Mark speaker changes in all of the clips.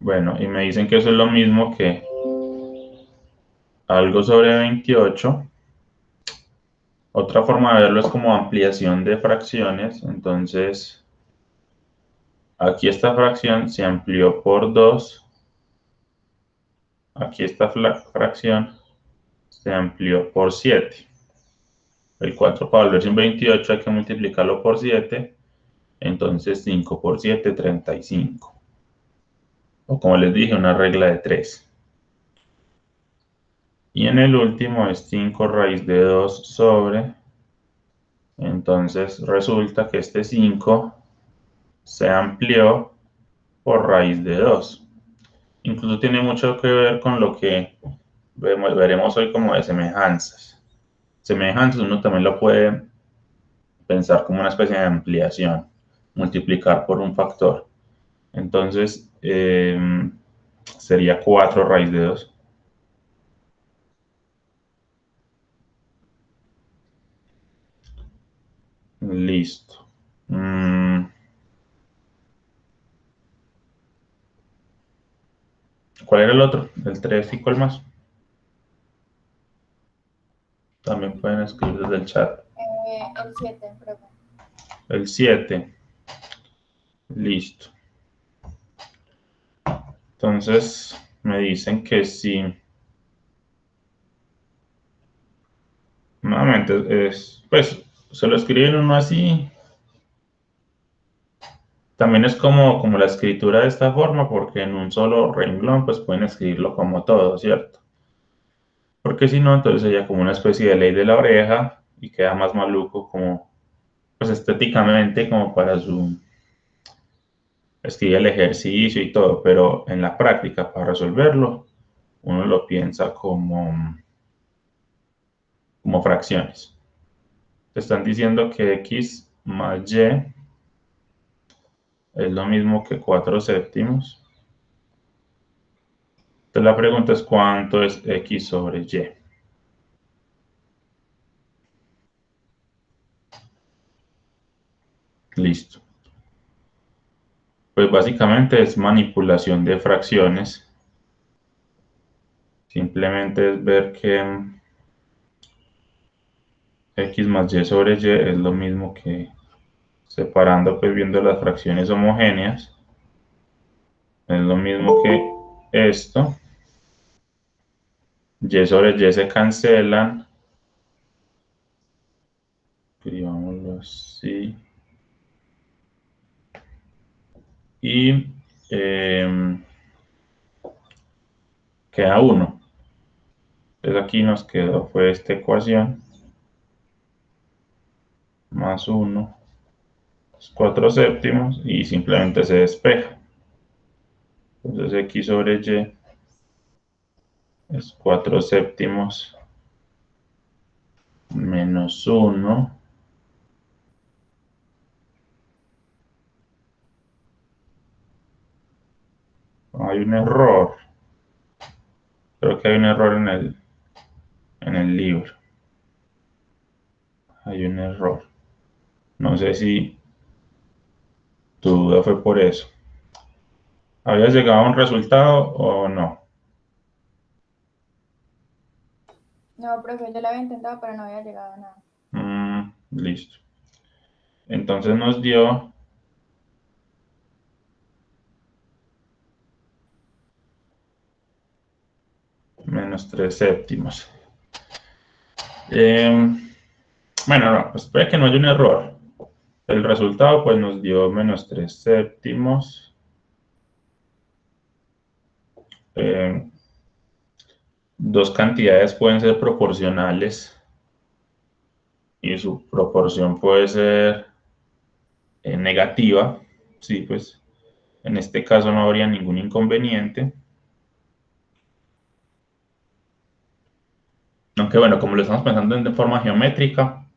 Speaker 1: Bueno, y me dicen que eso es lo mismo que algo sobre 28. Otra forma de verlo es como ampliación de fracciones. Entonces, aquí esta fracción se amplió por 2. Aquí esta fracción se amplió por 7. El 4 para volverse un 28 hay que multiplicarlo por 7. Entonces 5 por 7, 35. O como les dije, una regla de 3. Y en el último es 5 raíz de 2 sobre. Entonces resulta que este 5 se amplió por raíz de 2. Incluso tiene mucho que ver con lo que veremos hoy como de semejanzas. Semejanzas uno también lo puede pensar como una especie de ampliación, multiplicar por un factor. Entonces sería 4 raíz de 2. Listo. ¿Cuál era el otro? El 3 y cuál más. También pueden escribir desde el chat.
Speaker 2: El 7, profe.
Speaker 1: El 7. Listo. Entonces me dicen que sí. Nuevamente, pues se lo escriben uno así. También es como la escritura de esta forma, porque en un solo renglón pues pueden escribirlo como todo, ¿cierto? Porque si no, entonces sería como una especie de ley de la oreja y queda más maluco como, pues estéticamente, como para su escribir el ejercicio y todo, pero en la práctica, para resolverlo, uno lo piensa como fracciones. Te están diciendo que x más y es lo mismo que 4 séptimos. Entonces la pregunta es cuánto es x sobre y. Listo. Pues básicamente es manipulación de fracciones. Simplemente es ver que x más y sobre y es lo mismo que separando, pues viendo las fracciones homogéneas. Es lo mismo que esto. Y sobre y se cancelan. Escribámoslo así. Y queda 1. Entonces aquí nos quedó, fue esta ecuación, más 1, 4 séptimos, y simplemente se despeja. Entonces x sobre y es 4 séptimos menos 1. Hay un error. Creo que hay un error en el libro. Hay un error. No sé si tu duda fue por eso. ¿Habías llegado a un resultado o no?
Speaker 2: No, profe, yo lo había intentado, pero no había llegado a nada.
Speaker 1: Listo. Entonces nos dio menos 3 séptimos. Bueno, no, pues puede que no haya un error. El resultado pues nos dio menos 3 séptimos. Dos cantidades pueden ser proporcionales y su proporción puede ser negativa. Sí, pues en este caso no habría ningún inconveniente. Aunque bueno, como lo estamos pensando de forma geométrica,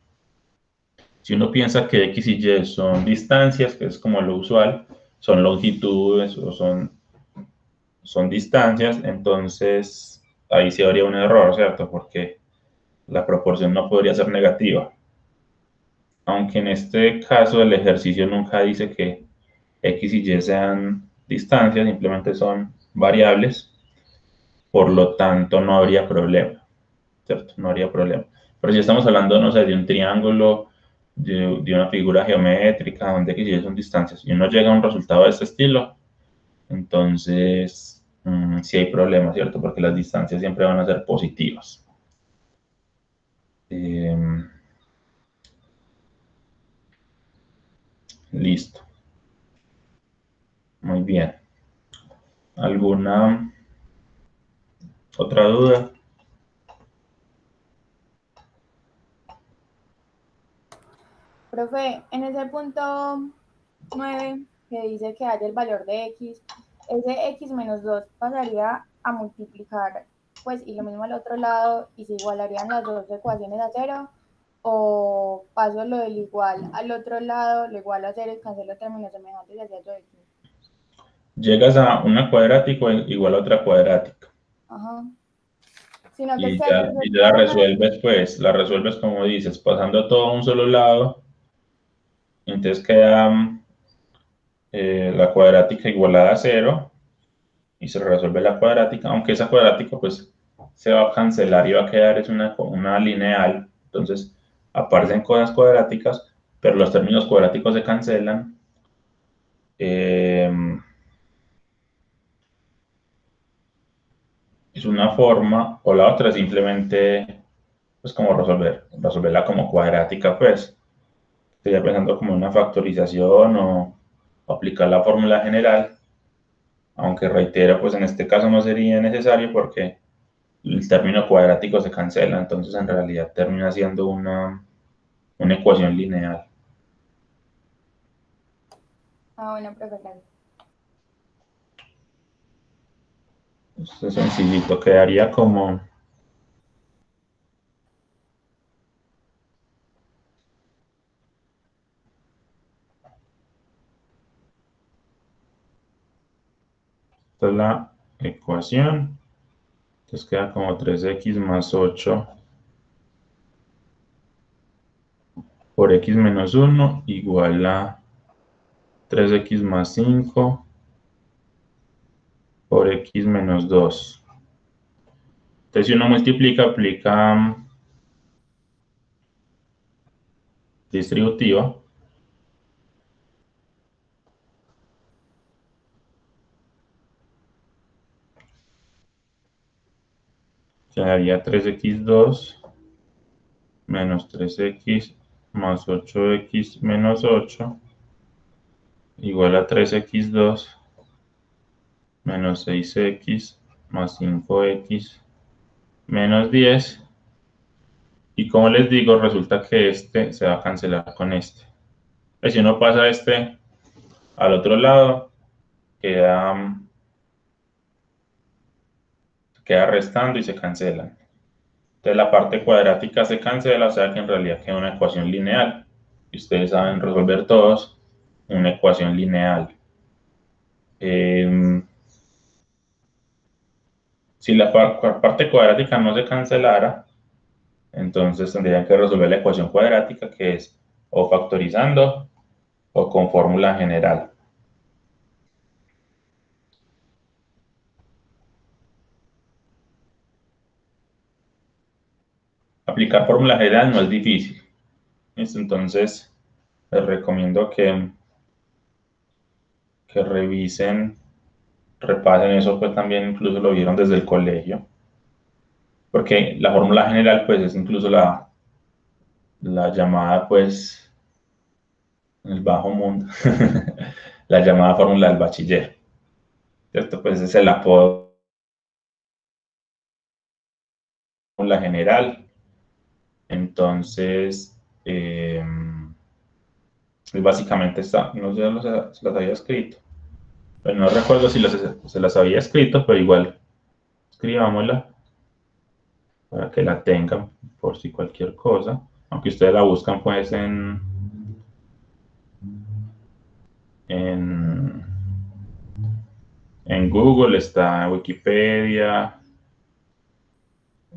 Speaker 1: si uno piensa que x y y son distancias, que es como lo usual, son longitudes o son distancias, entonces ahí sí habría un error, ¿cierto? Porque la proporción no podría ser negativa. Aunque en este caso el ejercicio nunca dice que x y y sean distancias, simplemente son variables, por lo tanto no habría problema, ¿cierto? No habría problema. Pero si estamos hablando, no sé, de un triángulo, de una figura geométrica, donde X y Y son distancias, y uno llega a un resultado de este estilo, entonces sí hay problema, ¿cierto? Porque las distancias siempre van a ser positivas. Listo. Muy bien. ¿Alguna otra duda?
Speaker 2: Profe, en ese punto 9 que dice que hay el valor de x, ese x menos 2 pasaría a multiplicar, pues, y lo mismo al otro lado, y se igualarían las dos ecuaciones a cero, o paso lo del igual al otro lado, lo igual a cero y cancelo términos semejantes y hacía todo x.
Speaker 1: Llegas a una cuadrática igual a otra cuadrática.
Speaker 2: Ajá. Sino que es
Speaker 1: Y
Speaker 2: que
Speaker 1: ya la
Speaker 2: resuelve una.
Speaker 1: resuelves, pues, la resuelves como dices, pasando todo a un solo lado. Entonces queda la cuadrática igualada a cero y se resuelve la cuadrática, aunque esa cuadrática pues se va a cancelar y va a quedar es una lineal. Entonces aparecen cosas cuadráticas, pero los términos cuadráticos se cancelan. Eh, es una forma, o la otra es simplemente pues como resolverla como cuadrática, pues. Estoy pensando como una factorización o aplicar la fórmula general, aunque reitero, pues en este caso no sería necesario porque el término cuadrático se cancela, entonces en realidad termina siendo una ecuación lineal.
Speaker 2: Ah, bueno, profe, gracias.
Speaker 1: Esto es sencillito, quedaría como esta es la ecuación, entonces queda como 3x más 8 por x menos 1 igual a 3x más 5 por x menos 2. Entonces si uno multiplica, aplica distributiva, quedaría 3x2 menos 3x más 8x menos 8 igual a 3x2 menos 6x más 5x menos 10. Y como les digo, resulta que este se va a cancelar con este. Pues si uno pasa este al otro lado, queda restando y se cancelan. Entonces la parte cuadrática se cancela, o sea que en realidad queda una ecuación lineal. Y ustedes saben resolver todos una ecuación lineal. Si la parte cuadrática no se cancelara, entonces tendrían que resolver la ecuación cuadrática, que es o factorizando o con fórmula general. Aplicar fórmula general no es difícil. ¿Listo? Entonces, les recomiendo que revisen, repasen eso, pues también incluso lo vieron desde el colegio, porque la fórmula general, pues es incluso la llamada, pues, en el bajo mundo, la llamada fórmula del bachiller, ¿cierto? Pues es el apodo de la general. Entonces, básicamente está, no sé si las había escrito, pero no recuerdo si se las había escrito, pero igual escribámosla para que la tengan por si cualquier cosa, aunque ustedes la buscan pues en, en Google, está en Wikipedia,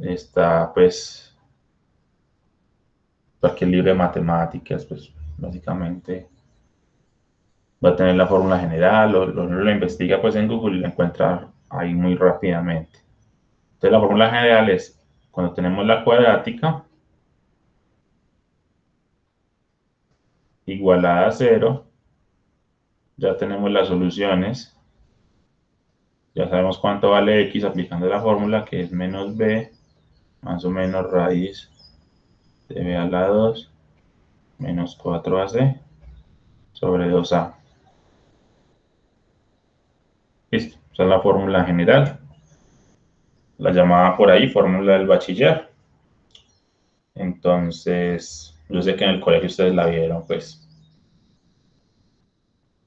Speaker 1: está pues cualquier libro de matemáticas, pues básicamente va a tener la fórmula general, lo investiga pues en Google y lo encuentra ahí muy rápidamente. Entonces la fórmula general es, cuando tenemos la cuadrática igualada a 0, ya tenemos las soluciones, ya sabemos cuánto vale x aplicando la fórmula, que es menos b más o menos raíz de b a la 2 menos 4ac sobre 2a. Listo, esa es la fórmula general, la llamaba por ahí fórmula del bachiller. Entonces, yo sé que en el colegio ustedes la vieron, pues.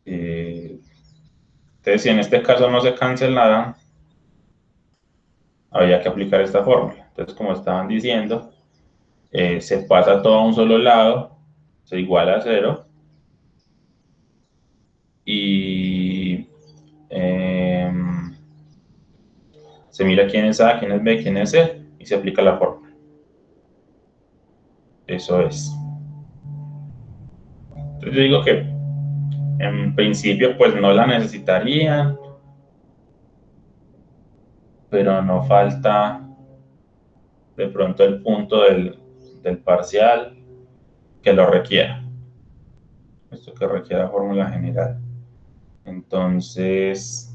Speaker 1: Entonces, si en este caso no se cancelaban, había que aplicar esta fórmula. Entonces, como estaban diciendo, se pasa todo a un solo lado, se iguala a 0, y se mira quién es A, quién es B, quién es C, y se aplica la fórmula. Eso es. Entonces, yo digo que en principio, pues no la necesitarían, pero no falta de pronto el punto del parcial que lo requiera. Esto que requiera fórmula general. Entonces,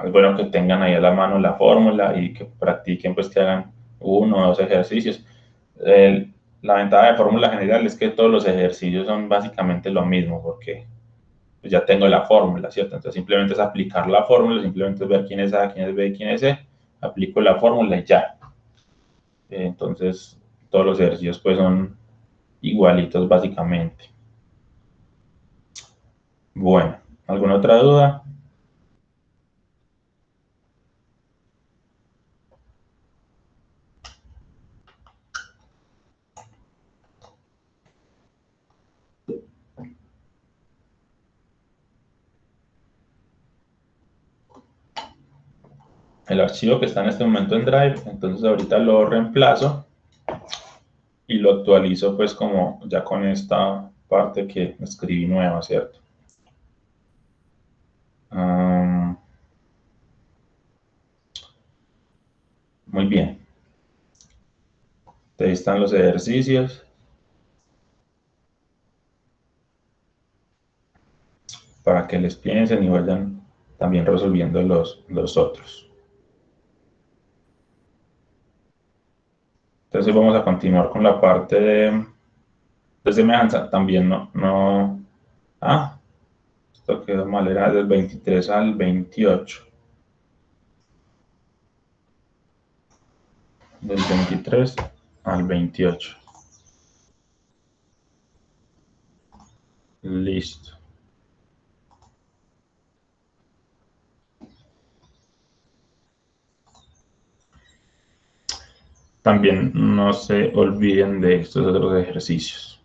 Speaker 1: es bueno que tengan ahí a la mano la fórmula y que practiquen, pues que hagan uno o dos ejercicios. La ventaja de fórmula general es que todos los ejercicios son básicamente lo mismo, porque pues, ya tengo la fórmula, ¿cierto? Entonces simplemente es aplicar la fórmula, simplemente es ver quién es A, quién es B y quién es C, aplico la fórmula y ya. Entonces, todos los ejercicios pues son igualitos básicamente. Bueno, ¿alguna otra duda? El archivo que está en este momento en Drive, entonces ahorita lo reemplazo y lo actualizo pues como ya con esta parte que escribí nueva, ¿cierto? Muy bien. Ahí están los ejercicios para que les piensen y vayan también resolviendo los otros. Entonces vamos a continuar con la parte de semejanza. También esto quedó mal, era del 23 al 28. Del 23 al 28. Listo. También no se olviden de estos otros ejercicios.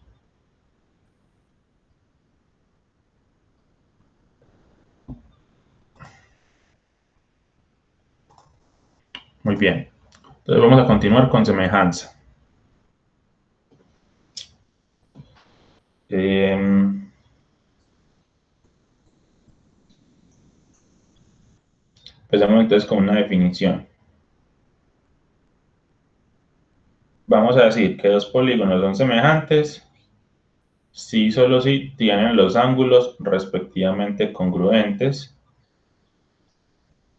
Speaker 1: Muy bien. Entonces vamos a continuar con semejanza. Empezamos entonces con una definición. Vamos a decir que dos polígonos son semejantes si solo si tienen los ángulos respectivamente congruentes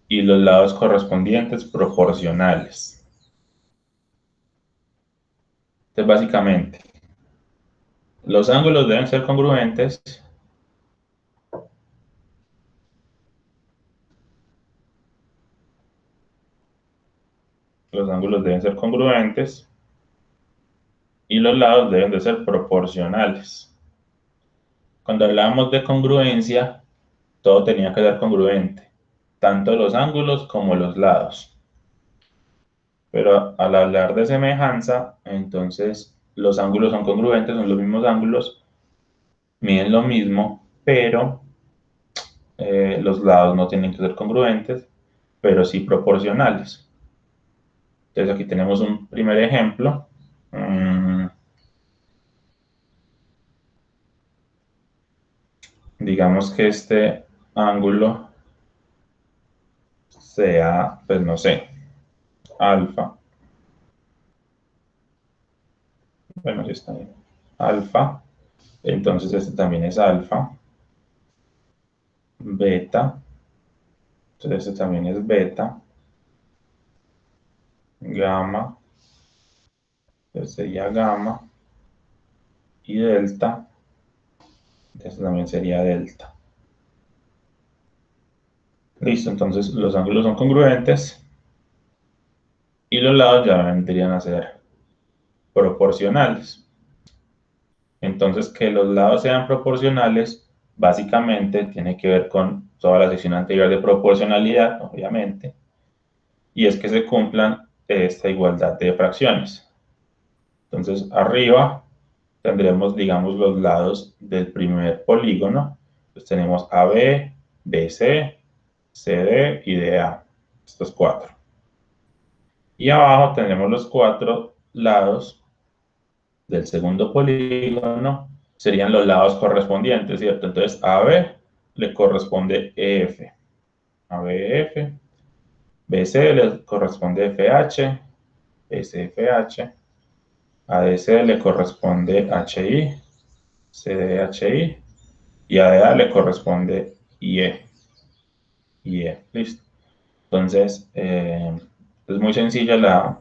Speaker 1: y los lados correspondientes proporcionales. Entonces, básicamente, los ángulos deben ser congruentes y los lados deben de ser proporcionales. Cuando hablamos de congruencia, todo tenía que ser congruente, tanto los ángulos como los lados. Pero al hablar de semejanza, entonces los ángulos son congruentes, son los mismos ángulos, miden lo mismo, pero los lados no tienen que ser congruentes, pero sí proporcionales. Entonces aquí tenemos un primer ejemplo. digamos que este ángulo sea, pues no sé, alfa. Bueno, sí está bien. Alfa. Entonces este también es alfa. Beta. Entonces este también es beta. Gamma. Entonces sería gamma. Y delta. Este también sería delta. Listo, entonces los ángulos son congruentes. Y los lados ya vendrían a ser proporcionales. Entonces, que los lados sean proporcionales, básicamente tiene que ver con toda la sección anterior de proporcionalidad, obviamente, y es que se cumplan esta igualdad de fracciones. Entonces, arriba tendremos, digamos, los lados del primer polígono. Entonces, tenemos AB, BC, CD y DA, estos cuatro. Y abajo tenemos los cuatro lados del segundo polígono, serían los lados correspondientes, ¿cierto? Entonces, a AB le corresponde EF, ABF, BC le corresponde FH, SFH, ADC le corresponde HI, CDHI, y ADA le corresponde IE. IE, listo. Entonces, es muy sencilla la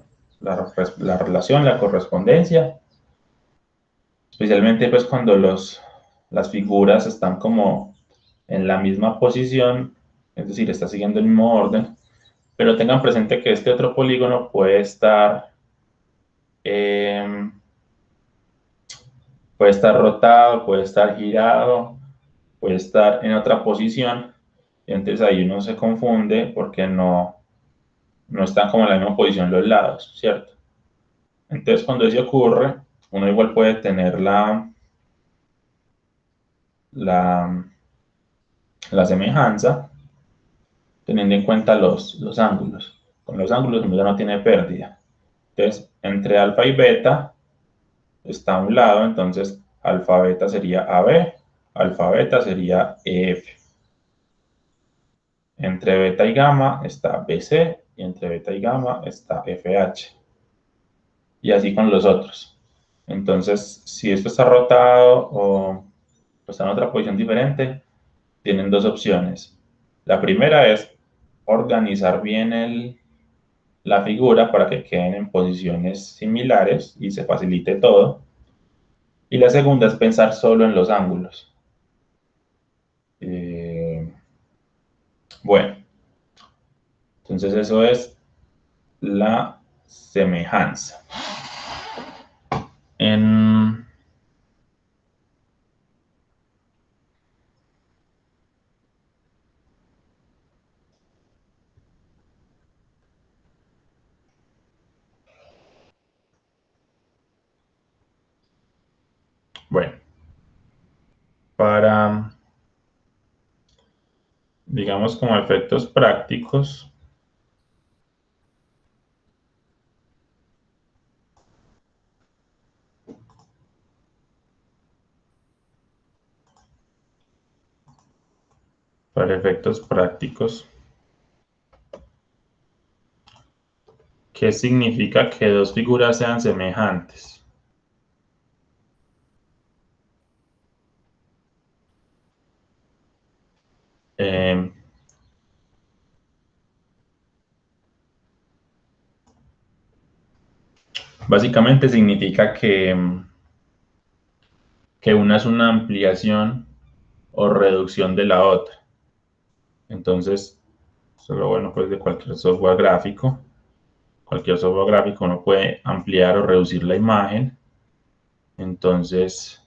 Speaker 1: relación, la correspondencia. Especialmente pues cuando las figuras están como en la misma posición, es decir, está siguiendo el mismo orden, pero tengan presente que este otro polígono eh, puede estar rotado, puede estar girado, puede estar en otra posición, y entonces ahí uno se confunde porque no están como en la misma posición los lados, ¿cierto? Entonces cuando eso ocurre, uno igual puede tener la, la semejanza, teniendo en cuenta los ángulos. Con los ángulos uno ya no tiene pérdida. Entonces, entre alfa y beta está a un lado, entonces alfa beta sería AB, alfa beta sería EF. Entre beta y gamma está BC y entre beta y gamma está FH. Y así con los otros. Entonces, si esto está rotado o está en otra posición diferente, tienen dos opciones. La primera es organizar bien la figura para que queden en posiciones similares y se facilite todo. Y la segunda es pensar solo en los ángulos. Bueno, entonces eso es la semejanza. En, bueno, para, digamos, como efectos prácticos, para efectos prácticos, ¿qué significa que dos figuras sean semejantes? Eh, Básicamente significa que una es una ampliación o reducción de la otra. Entonces, eso es lo bueno pues de cualquier software gráfico. Cualquier software gráfico uno puede ampliar o reducir la imagen. Entonces,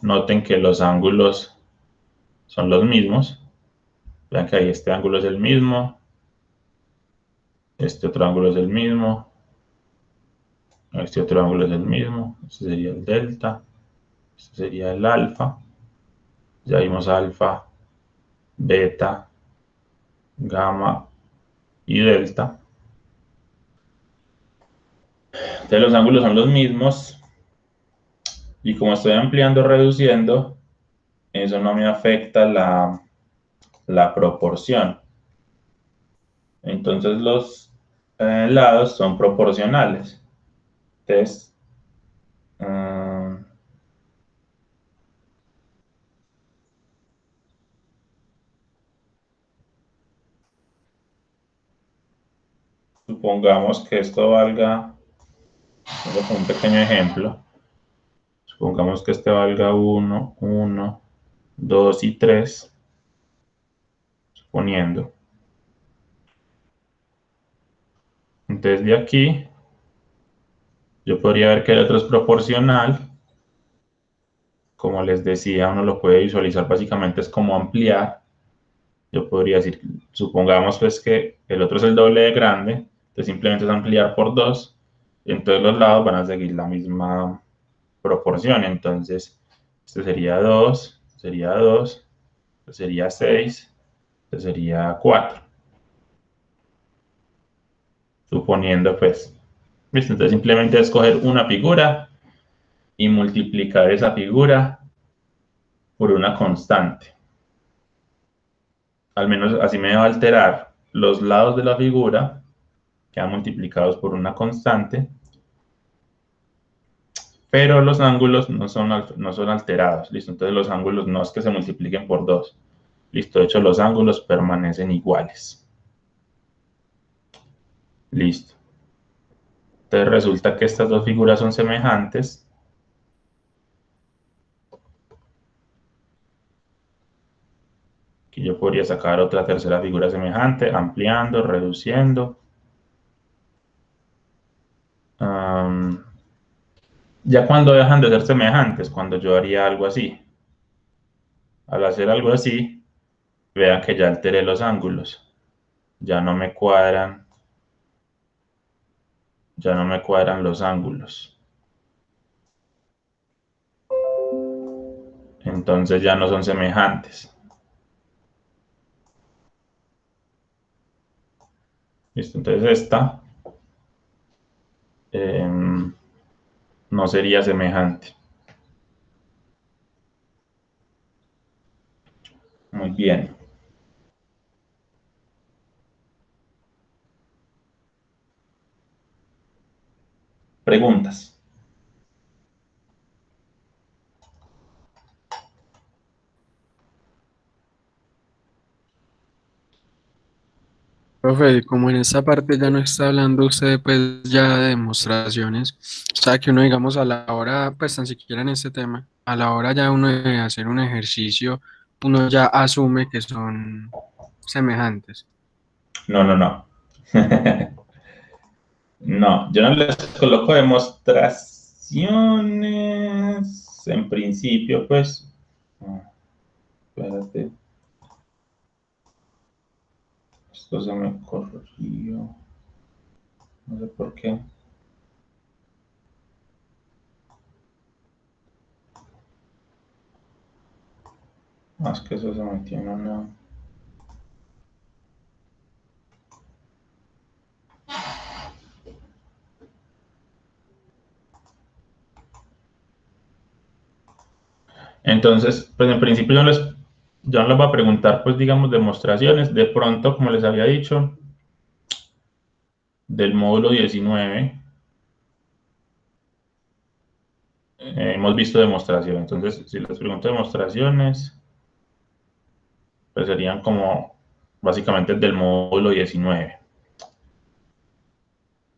Speaker 1: noten que los ángulos son los mismos. Vean que ahí este ángulo es el mismo, este otro ángulo es el mismo, este otro ángulo es el mismo, este sería el delta, este sería el alfa. Ya vimos alfa, beta, gamma y delta. Entonces los ángulos son los mismos y como estoy ampliando o reduciendo, eso no me afecta la proporción. Entonces los lados son proporcionales. Entonces, supongamos que esto valga, voy a un pequeño ejemplo. Supongamos que este valga 1, 1, 2 y 3, suponiendo. Entonces de aquí, yo podría ver que el otro es proporcional. Como les decía, uno lo puede visualizar básicamente es como ampliar. Yo podría decir, supongamos pues que el otro es el doble de grande, entonces simplemente es ampliar por 2, y entonces los lados van a seguir la misma proporción. Entonces, este sería 2, sería 2, este sería 6, este sería 4. Suponiendo pues, ¿listo? Entonces simplemente escoger una figura y multiplicar esa figura por una constante. Al menos así me va a alterar los lados de la figura, quedan multiplicados por una constante, pero los ángulos no son alterados, ¿listo? Entonces los ángulos no es que se multipliquen por 2, listo, de hecho los ángulos permanecen iguales, listo. Entonces resulta que estas dos figuras son semejantes. Aquí yo podría sacar otra tercera figura semejante, ampliando, reduciendo. Ya cuando dejan de ser semejantes, cuando yo haría algo así. Al hacer algo así, vean que ya alteré los ángulos. Ya no me cuadran los ángulos. Entonces ya no son semejantes. ¿Listo? Entonces esta no sería semejante. Muy bien. Preguntas.
Speaker 3: Profe, como en esta parte ya no está hablando usted pues ya de demostraciones, o sea que uno digamos a la hora, pues tan siquiera en este tema, a la hora ya uno de hacer un ejercicio, uno ya asume que son semejantes.
Speaker 1: No, no, no. No, yo no les coloco demostraciones. En principio, pues. Espérate. Esto se me corrigió. No sé por qué. Más que eso se metió en una. Entonces, pues en principio yo no les voy a preguntar, pues digamos, demostraciones. De pronto, como les había dicho, del módulo 19 hemos visto demostraciones. Entonces, si les pregunto demostraciones, pues serían como básicamente del módulo 19.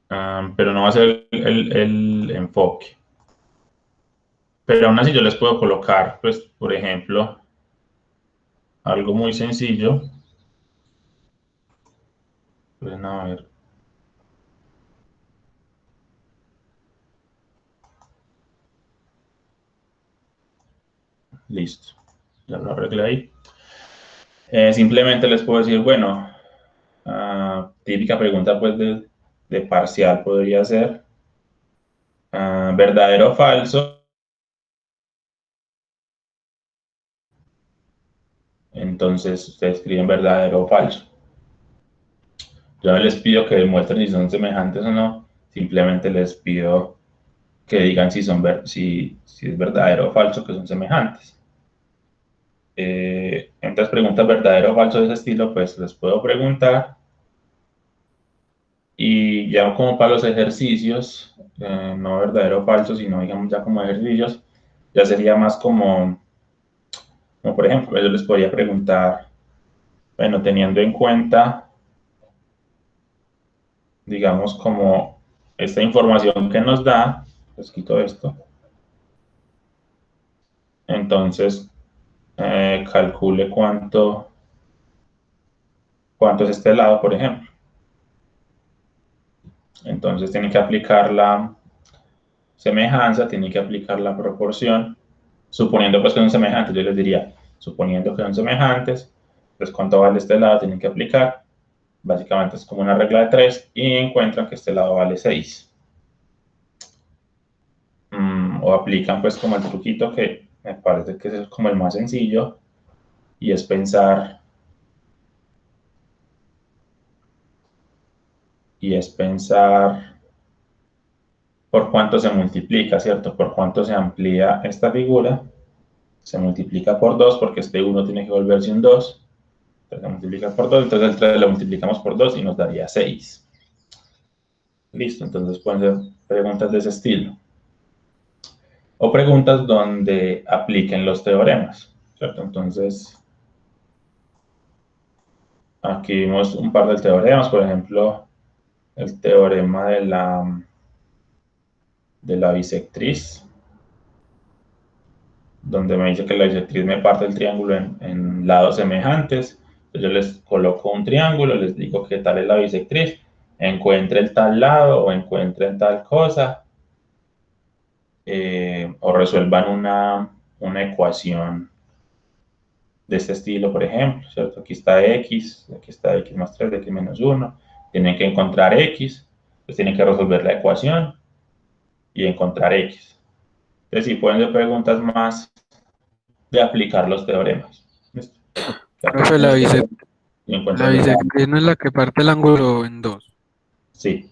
Speaker 1: Pero no va a ser el enfoque. Pero aún así yo les puedo colocar, pues, por ejemplo, algo muy sencillo. Pues, a ver. Listo. Ya lo arreglé ahí. Simplemente les puedo decir, bueno, típica pregunta pues de parcial podría ser verdadero o falso. Entonces ustedes escriben verdadero o falso. Yo no les pido que demuestren si son semejantes o no, simplemente les pido que digan si es verdadero o falso que son semejantes. Entonces, preguntas verdadero o falso de ese estilo, pues les puedo preguntar. Y ya como para los ejercicios, no verdadero o falso, sino digamos ya como ejercicios, ya sería más como por ejemplo, yo les podría preguntar, bueno, teniendo en cuenta, digamos, como esta información que nos da, les quito esto, entonces calcule cuánto es este lado, por ejemplo. Entonces tiene que aplicar la semejanza, tiene que aplicar la proporción, suponiendo pues que son semejantes, yo les diría, suponiendo que son semejantes, pues cuánto vale este lado, tienen que aplicar, básicamente es como una regla de 3 y encuentran que este lado vale 6. O aplican pues como el truquito que me parece que es como el más sencillo y es pensar por cuánto se multiplica, ¿cierto? Por cuánto se amplía esta figura, se multiplica por 2 porque este 1 tiene que volverse un 2, entonces se multiplica por 2, entonces el 3 lo multiplicamos por 2 y nos daría 6. Listo, entonces pueden ser preguntas de ese estilo. O preguntas donde apliquen los teoremas, ¿cierto? Entonces, aquí vimos un par de teoremas, por ejemplo, el teorema de la bisectriz, donde me dice que la bisectriz me parte el triángulo en lados semejantes. Entonces yo les coloco un triángulo, les digo que tal es la bisectriz, encuentren tal lado o encuentren tal cosa, o resuelvan una ecuación de este estilo, por ejemplo, ¿cierto? Aquí está x más 3, x menos 1, tienen que encontrar x, pues tienen que resolver la ecuación y encontrar x. Entonces, sí, pueden ser preguntas más de aplicar los teoremas. ¿Listo? Que
Speaker 3: Profe,
Speaker 1: apliquen los teoremas y
Speaker 3: la
Speaker 1: encuentren los ángulos.
Speaker 3: bisectriz no es la que parte el ángulo en dos.
Speaker 1: Sí.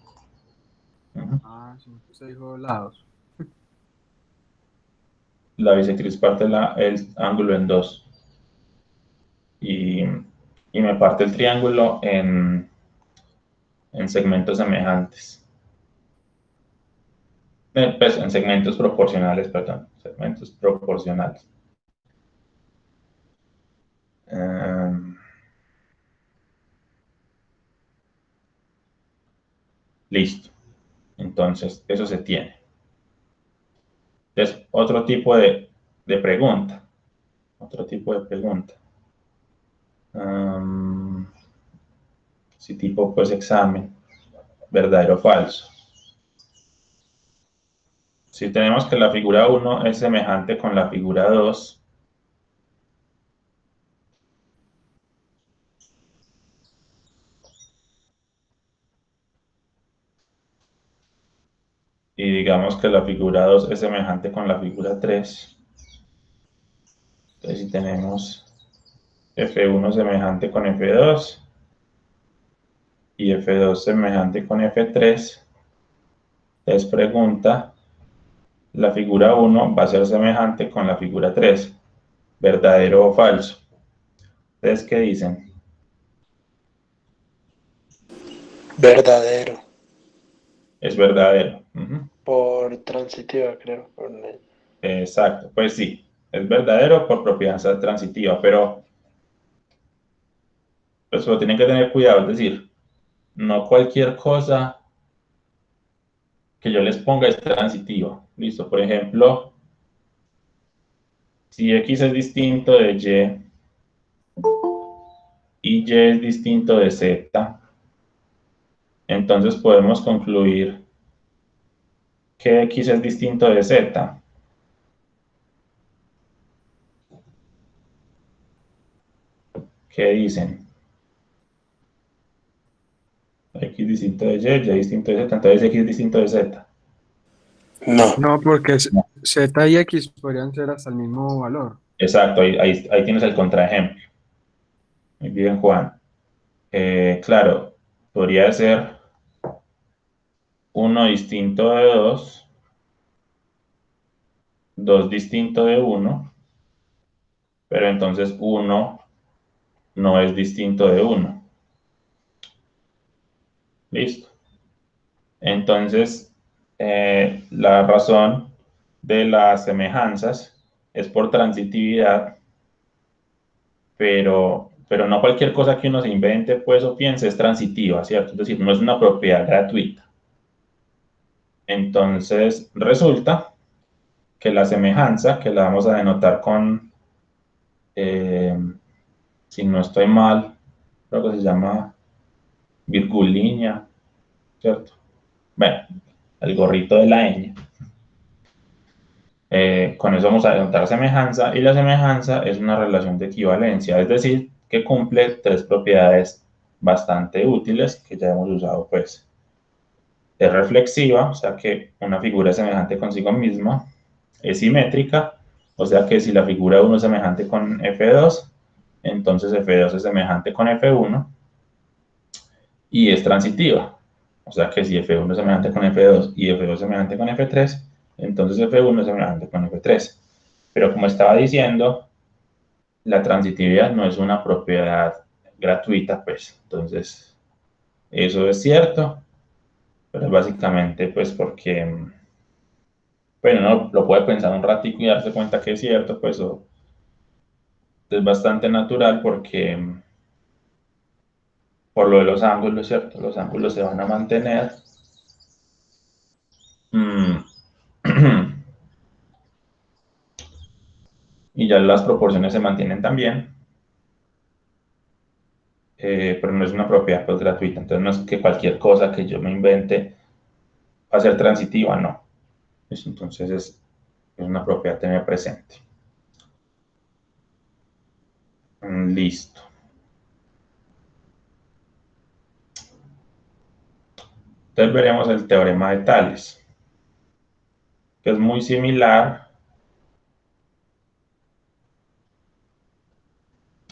Speaker 1: Ujú.
Speaker 3: Ah, sí, usted dijo lados.
Speaker 1: La bisectriz parte el ángulo en dos y me parte el triángulo en segmentos semejantes. Pues, en segmentos proporcionales, perdón, segmentos proporcionales. Um, Listo. Entonces, eso se tiene. Entonces, otro tipo de pregunta. Otro tipo de pregunta. Si tipo, pues, examen, verdadero o falso. Si tenemos que la figura 1 es semejante con la figura 2, y digamos que la figura 2 es semejante con la figura 3, entonces si tenemos F1 semejante con F2 y F2 semejante con F3, les pregunta, la figura 1 va a ser semejante con la figura 3, verdadero o falso. ¿Ustedes qué dicen?
Speaker 4: Verdadero,
Speaker 1: Es verdadero. Ujú.
Speaker 4: por transitiva, creo. Por ley.
Speaker 1: Exacto, pues sí, es verdadero por propiedad transitiva, pero pues lo tienen que tener cuidado, es decir, no cualquier cosa que yo les ponga es transitiva. Listo, por ejemplo, si X es distinto de y Y es distinto de Z, entonces podemos concluir que X es distinto de Z. ¿Qué dicen? X distinto de Y distinto de Z, entonces X distinto de Z.
Speaker 4: No,
Speaker 3: No, porque
Speaker 1: No.
Speaker 3: Z y X podrían ser hasta el mismo valor.
Speaker 1: Exacto, ahí tienes el contraejemplo. Muy bien, Juan. Claro, podría ser uno distinto de 2 distinto de 1, pero entonces 1 no es distinto de 1. Listo. Entonces, la razón de las semejanzas es por transitividad, pero no cualquier cosa que uno se invente, pues, o piense es transitiva, ¿cierto? Es decir, no es una propiedad gratuita. Entonces, resulta que la semejanza, que la vamos a denotar con, si no estoy mal, creo que se llama virgulínea, ¿cierto? Bueno, el gorrito de la ñ. Con eso vamos a denotar semejanza, y la semejanza es una relación de equivalencia, es decir, que cumple tres propiedades bastante útiles que ya hemos usado, pues. Es reflexiva, o sea que una figura es semejante consigo misma. Es simétrica, o sea que si la figura 1 es semejante con F2, entonces F2 es semejante con F1. Y es transitiva, o sea que si F1 es semejante con F2 y F2 es semejante con F3, entonces F1 es semejante con F3. Pero como estaba diciendo, la transitividad no es una propiedad gratuita, pues. Entonces, eso es cierto, pero es básicamente pues porque, bueno, uno lo puede pensar un ratico y darse cuenta que es cierto, pues es bastante natural porque por lo de los ángulos, ¿cierto? Los ángulos se van a mantener. Y ya las proporciones se mantienen también, pero no es una propiedad pues gratuita, entonces no es que cualquier cosa que yo me invente va a ser transitiva, no. Entonces es una propiedad a tener presente. Listo. Entonces veremos el teorema de Tales, que es muy similar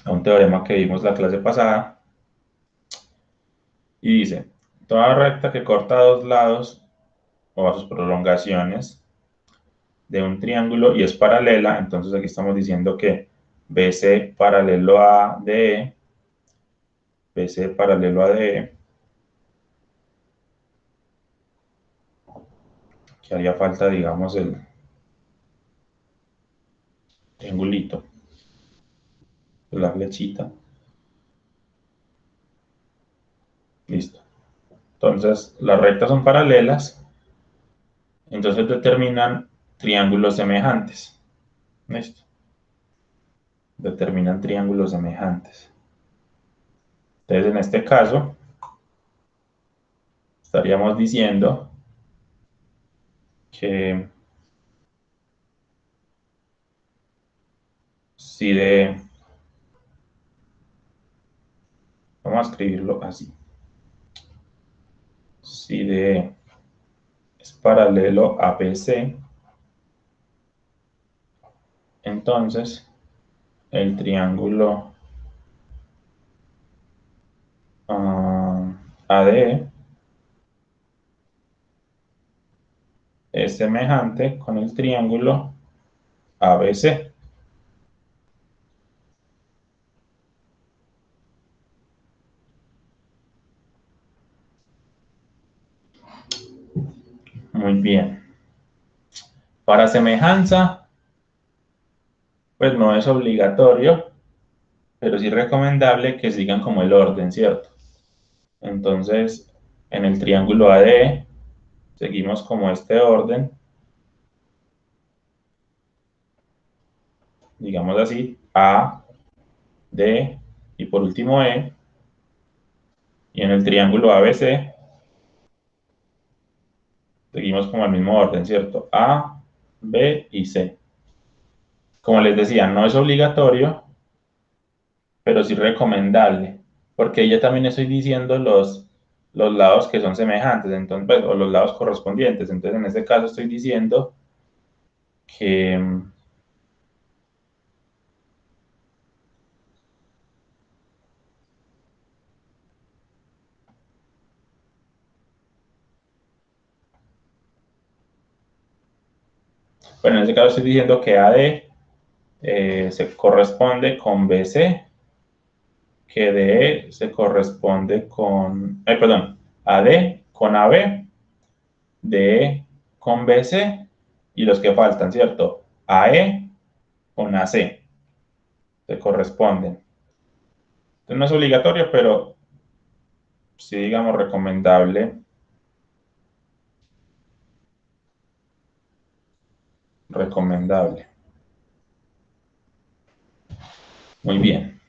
Speaker 1: a un teorema que vimos la clase pasada, y dice, toda recta que corta dos lados o a sus prolongaciones de un triángulo y es paralela, entonces aquí estamos diciendo que BC paralelo a DE, BC paralelo a DE, que haría falta, digamos, el triangulito, la flechita. Listo. Entonces, las rectas son paralelas, entonces determinan triángulos semejantes. Listo. Determinan triángulos semejantes. Entonces, en este caso, estaríamos diciendo que si de... Vamos a escribirlo así. Si de es paralelo a BC, entonces el triángulo ADE es semejante con el triángulo ABC. Muy bien. Para semejanza, pues no es obligatorio, pero sí recomendable que sigan como el orden, ¿cierto? Entonces, en el triángulo ADE, seguimos como este orden, digamos así, A, D y por último E. Y en el triángulo ABC, seguimos como el mismo orden, ¿cierto? A, B y C. Como les decía, no es obligatorio, pero sí recomendable, porque ya también estoy diciendo los lados que son semejantes, entonces, pues, o los lados correspondientes. Entonces, en este caso estoy diciendo que, bueno, en este caso estoy diciendo que AD se corresponde con BC, que DE se corresponde con, perdón, AD con AB, DE con BC, y los que faltan, ¿cierto? AE con AC, se corresponden. Entonces no es obligatorio, pero sí, digamos, recomendable. Recomendable. Muy bien.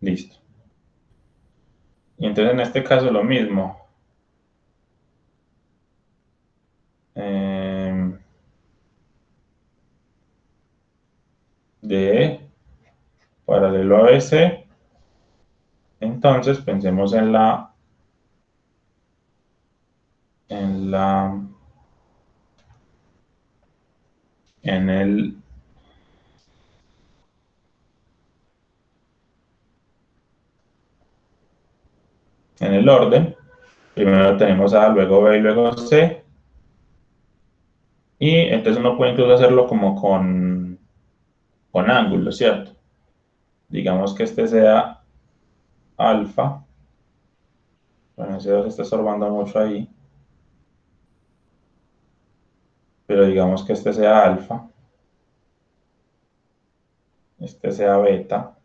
Speaker 1: Listo. Y entonces en este caso lo mismo. De paralelo a BC. Entonces pensemos en en la, en el, en el orden. Primero tenemos A, luego B y luego C. Y entonces uno puede incluso hacerlo como con ángulos, ¿cierto? Digamos que este sea alfa. Bueno, ese 2 está estorbando mucho ahí. Pero digamos que este sea alfa. Este sea beta.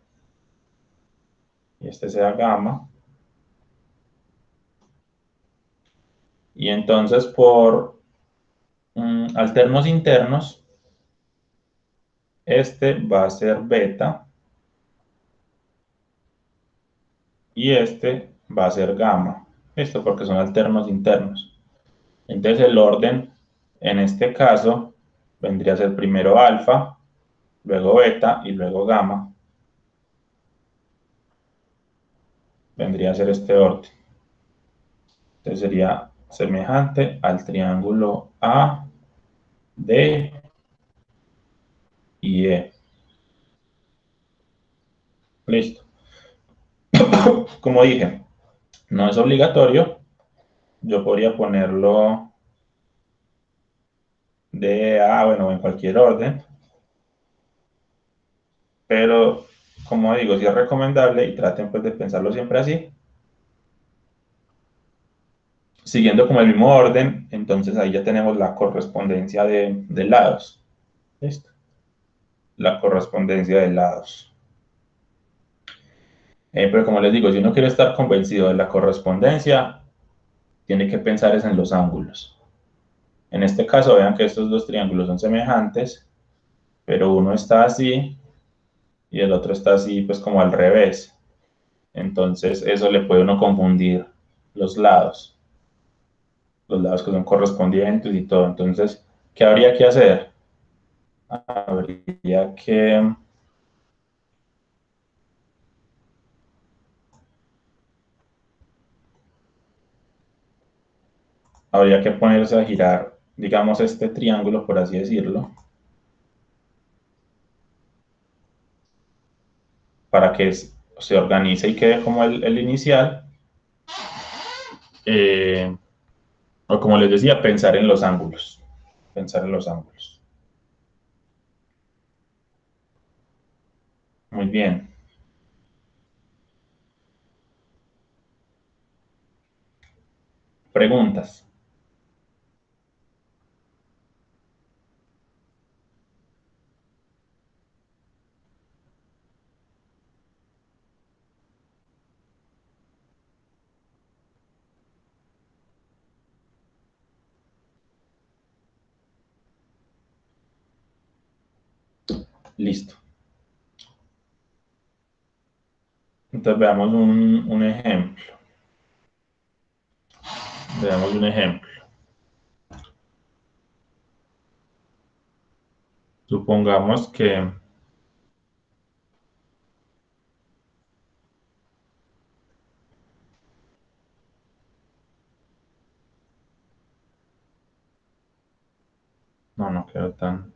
Speaker 1: Y este sea gamma. Y entonces por alternos internos, este va a ser beta y este va a ser gamma. Esto porque son alternos internos. Entonces el orden en este caso vendría a ser primero alfa, luego beta y luego gamma. Vendría a ser este orden. Entonces sería semejante al triángulo A, D y E. Listo. Como dije, no es obligatorio. Yo podría ponerlo de A, bueno, en cualquier orden. Pero, como digo, sí es recomendable y traten pues de pensarlo siempre así. Siguiendo como el mismo orden, entonces ahí ya tenemos la correspondencia de lados. ¿Listo? La correspondencia de lados. Pero como les digo, si uno quiere estar convencido de la correspondencia, tiene que pensar es en los ángulos. En este caso, vean que estos dos triángulos son semejantes, pero uno está así y el otro está así, pues como al revés. Entonces, eso le puede uno confundir los lados que son correspondientes y todo. Entonces, ¿qué habría que hacer? Habría que ponerse a girar, digamos, este triángulo, por así decirlo, para que se organice y quede como el inicial. Eh, o como les decía, pensar en los ángulos. Pensar en los ángulos. Muy bien. Preguntas. Listo. Entonces veamos un ejemplo. Veamos un ejemplo. Supongamos que no quedó tan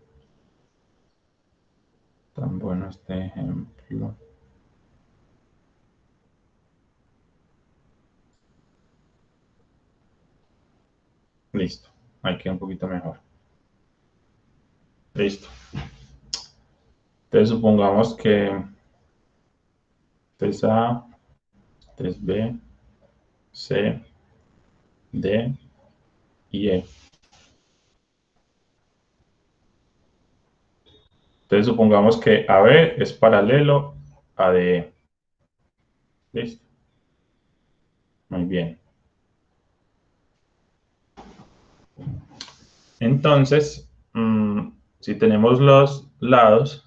Speaker 1: bueno este ejemplo. Listo. Ahí queda un poquito mejor. Listo. Entonces supongamos que este es A, este es B, C, D y E. Entonces supongamos que AB es paralelo a DE. Listo. Muy bien. Entonces, si tenemos los lados,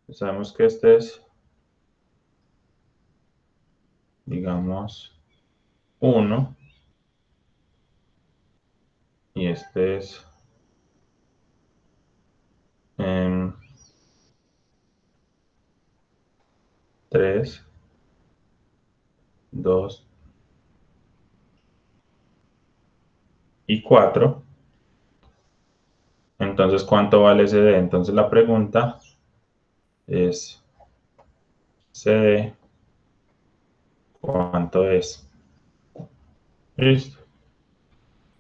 Speaker 1: sabemos que este es, digamos, 1 y este es 3, 2 y 4. Entonces, ¿cuánto vale CD? Entonces la pregunta es, CD, ¿cuánto es? Listo.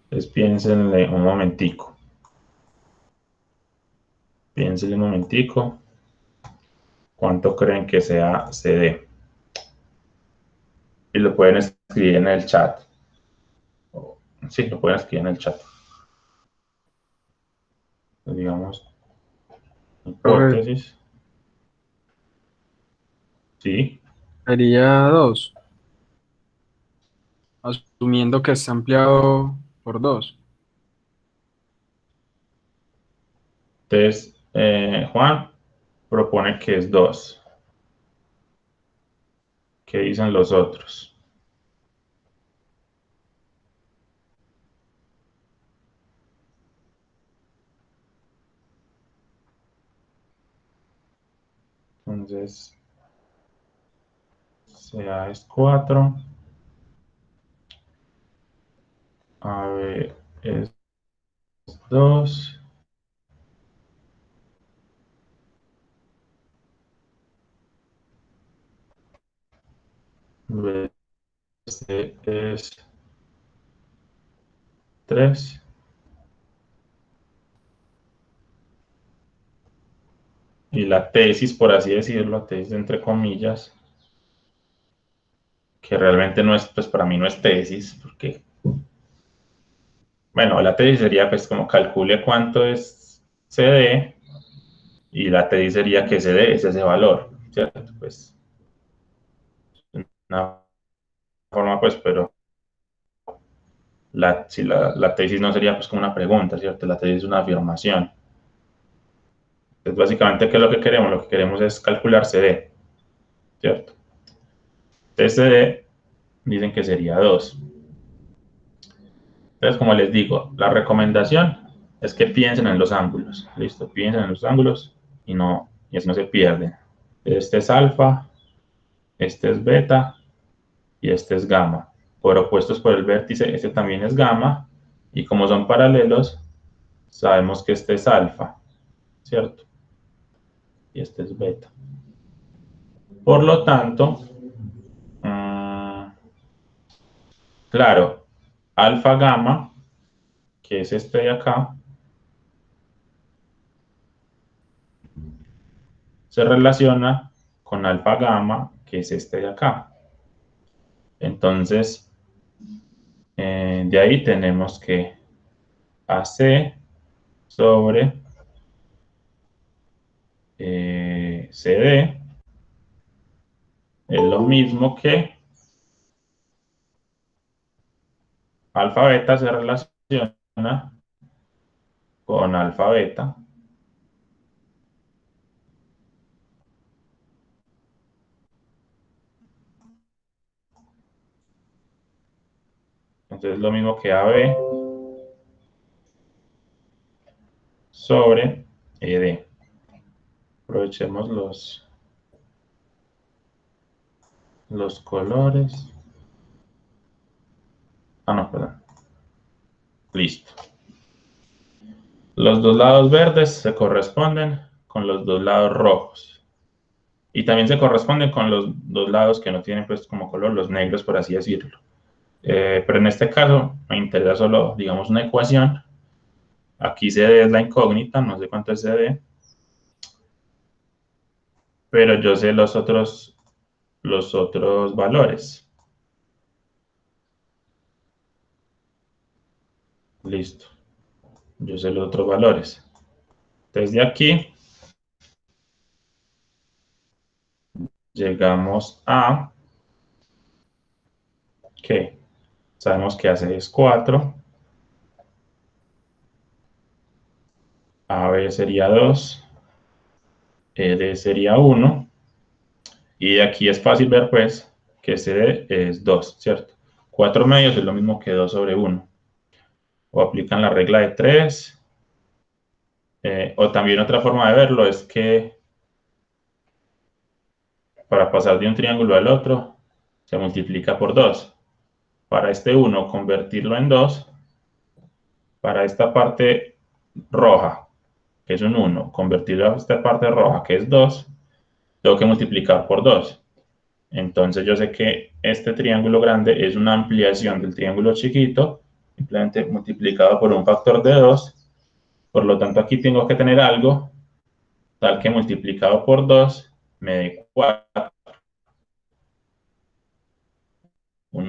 Speaker 1: Entonces piénsenle un momentico. Piénsenle un momentico. ¿Cuánto creen que sea CD? Y lo pueden escribir en el chat. Sí, lo pueden escribir en el chat. Digamos,
Speaker 3: Profe,
Speaker 1: hipótesis. Sí,
Speaker 3: sería 2, asumiendo que está ampliado por 2.
Speaker 1: entonces Juan propone que es 2. ¿Qué dicen los otros? Entonces, CA es 4. AB es 2. BC es 3. Y la tesis, por así decirlo, tesis entre comillas, que realmente no es, pues para mí no es tesis, porque, bueno, la tesis sería pues como calcule cuánto es CD y la tesis sería que CD es ese valor, ¿cierto? Pues, una forma pues, pero si la tesis no sería pues como una pregunta, ¿cierto? La tesis es una afirmación. Entonces, básicamente, ¿qué es lo que queremos? Lo que queremos es calcular CD, ¿cierto? Entonces, CD dicen que sería 2. Entonces, como les digo, la recomendación es que piensen en los ángulos, ¿listo? Piensen en los ángulos y así no se pierden. Este es alfa, este es beta y este es gamma. Por opuestos por el vértice, este también es gamma y como son paralelos, sabemos que este es alfa, ¿cierto? Y este es beta. Por lo tanto, claro, alfa gamma, que es este de acá, se relaciona con alfa gamma, que es este de acá. Entonces, de ahí tenemos que AC sobre CD es lo mismo que alfa beta se relaciona con alfa beta. Entonces es lo mismo que AB sobre ED. Aprovechemos los colores. Ah, no, perdón. Listo. Los dos lados verdes se corresponden con los dos lados rojos. Y también se corresponden con los dos lados que no tienen pues como color, los negros, por así decirlo. Pero en este caso me interesa solo, digamos, una ecuación Aquí CD es la incógnita, no sé cuánto es CD, pero yo sé los otros valores. Listo. Yo sé los otros valores. Desde aquí llegamos a que sabemos que AC es 4, AB sería 2, ED sería 1, y de aquí es fácil ver pues que CD es 2, ¿cierto? 4 medios es lo mismo que 2 sobre 1. O aplican la regla de 3, o también otra forma de verlo es que para pasar de un triángulo al otro se multiplica por 2. Para este 1 convertirlo en 2, para esta parte roja, que es un 1, convertirlo a esta parte roja, que es 2, tengo que multiplicar por 2. Entonces yo sé que este triángulo grande es una ampliación del triángulo chiquito, simplemente multiplicado por un factor de 2. Por lo tanto, aquí tengo que tener algo tal que multiplicado por 2 me dé 4. Un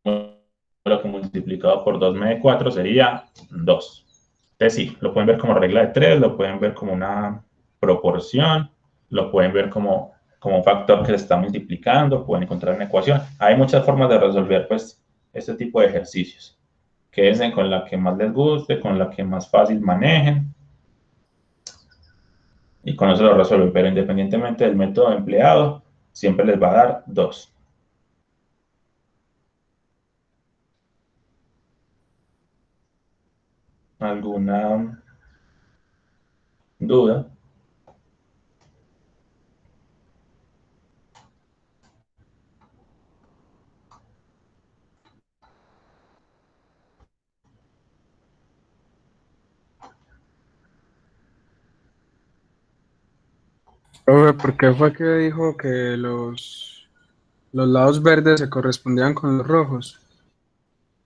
Speaker 1: número que multiplicado por 2 me dé 4 sería 2. Entonces sí, lo pueden ver como regla de 3, lo pueden ver como una proporción, lo pueden ver como un factor que se está multiplicando, pueden encontrar una ecuación. Hay muchas formas de resolver pues este tipo de ejercicios. Quédense con la que más les guste, con la que más fácil manejen, y con eso lo resuelven, pero independientemente del método empleado, siempre les va a dar 2. ¿Alguna duda?
Speaker 3: Profe, ¿por qué fue que dijo que los lados verdes se correspondían con los rojos?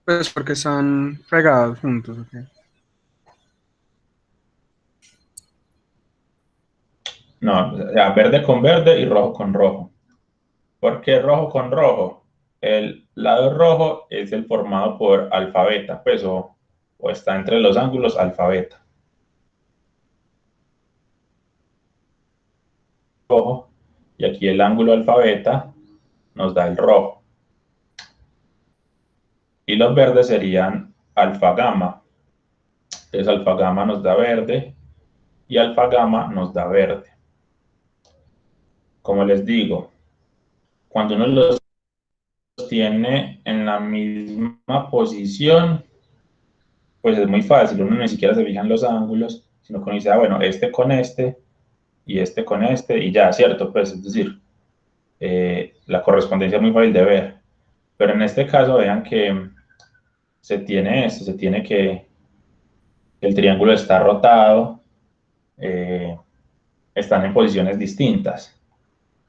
Speaker 3: Pues porque están pegados juntos, ¿ok?
Speaker 1: No, ya, verde con verde y rojo con rojo. ¿Por qué rojo con rojo? El lado rojo es el formado por alfa beta, pues, o está entre los ángulos alfa beta. Rojo, y aquí el ángulo alfa beta nos da el rojo. Y los verdes serían alfa gamma. Entonces alfa gamma nos da verde y alfa gamma nos da verde. Como les digo, cuando uno los tiene en la misma posición, pues es muy fácil, uno ni siquiera se fija en los ángulos, sino que uno dice, bueno, este con este y este con este y ya, ¿cierto? Pues es decir, la correspondencia es muy fácil de ver. Pero en este caso vean que se tiene esto, se tiene que el triángulo está rotado, están en posiciones distintas.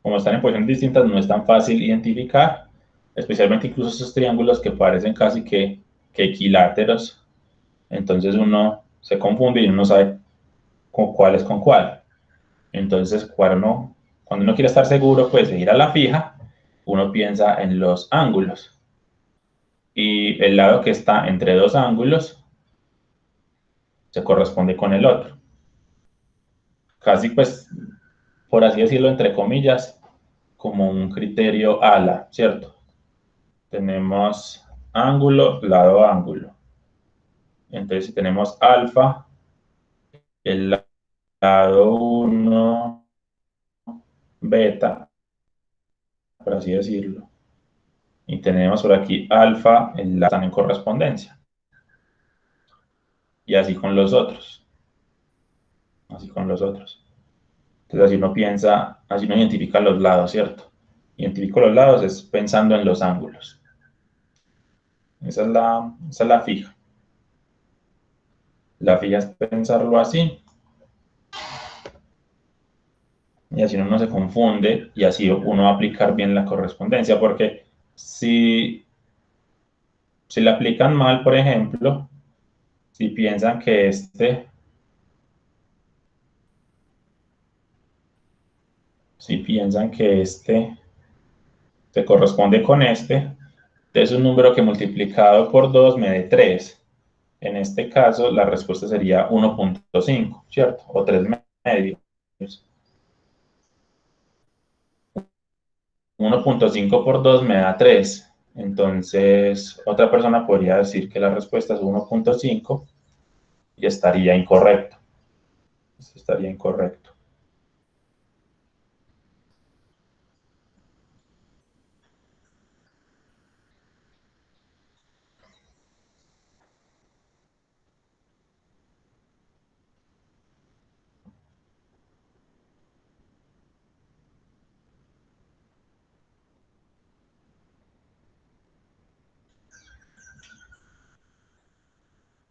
Speaker 1: Como están en posiciones distintas, no es tan fácil identificar, especialmente incluso esos triángulos que parecen casi que equiláteros. Entonces uno se confunde y uno no sabe con cuál es con cuál. Entonces, cuando uno quiere estar seguro, pues de ir a la fija, uno piensa en los ángulos. Y el lado que está entre dos ángulos se corresponde con el otro. Casi pues, por así decirlo, entre comillas, como un criterio ala, ¿cierto? Tenemos ángulo, lado, ángulo. Entonces, si tenemos alfa, el lado 1, beta, por así decirlo. Y tenemos por aquí alfa, están en correspondencia. Y así con los otros. Así con los otros. Entonces así uno piensa, así uno identifica los lados, ¿cierto? Identifico los lados es pensando en los ángulos. Esa es la fija. La fija es pensarlo así. Y así uno no se confunde y así uno va a aplicar bien la correspondencia. Porque si le aplican mal, por ejemplo, Si piensan que este se corresponde con este, es un número que multiplicado por 2 me dé 3. En este caso, la respuesta sería 1.5, ¿cierto? O 3 medios. 1.5 por 2 me da 3. Entonces, otra persona podría decir que la respuesta es 1.5 y estaría incorrecto. Esto estaría incorrecto.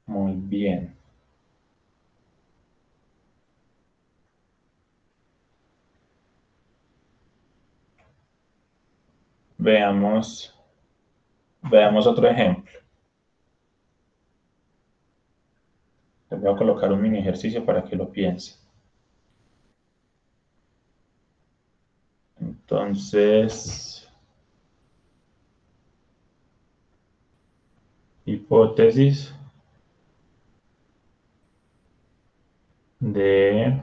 Speaker 1: Muy bien. Veamos otro ejemplo. Les voy a colocar un mini ejercicio para que lo piensen. Entonces, hipótesis de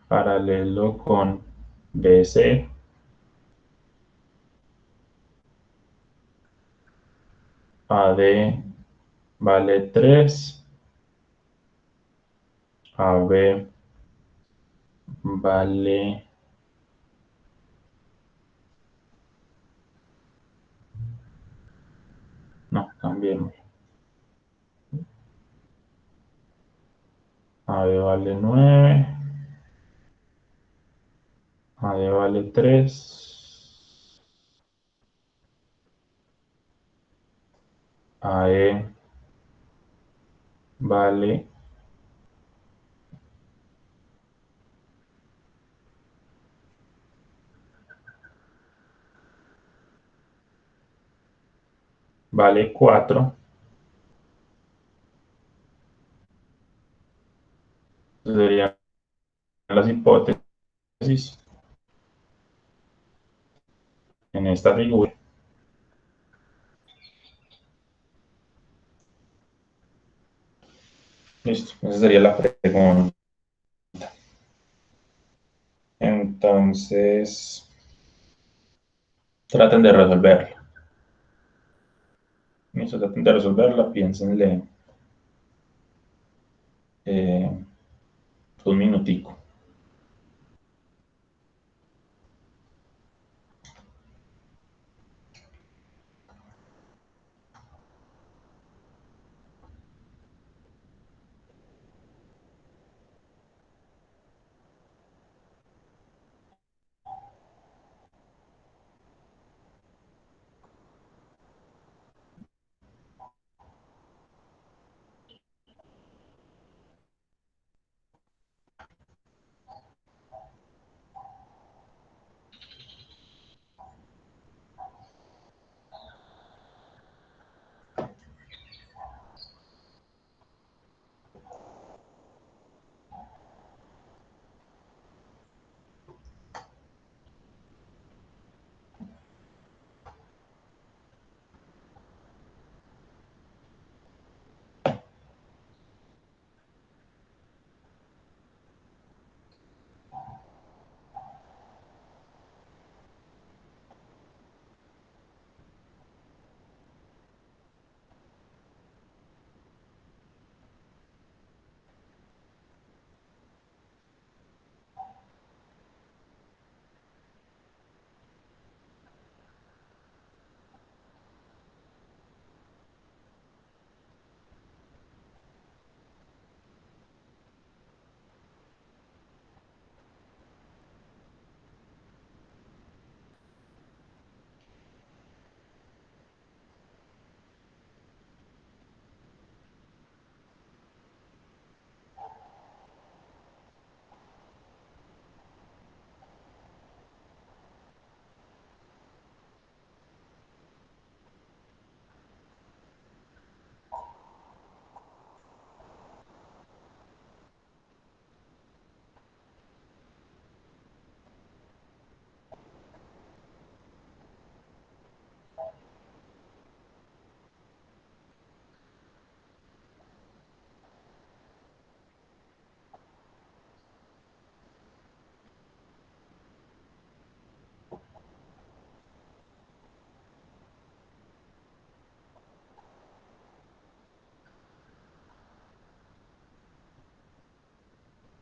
Speaker 1: paralelo con BC. AD vale 3. AB vale no, cambiemos. AB vale 9. AD vale 3. AE vale vale 4. Serían las hipótesis en esta figura. Listo, esa sería la pregunta. Entonces, traten de resolverla. Listo, traten de resolverla, piénsenle un minutico.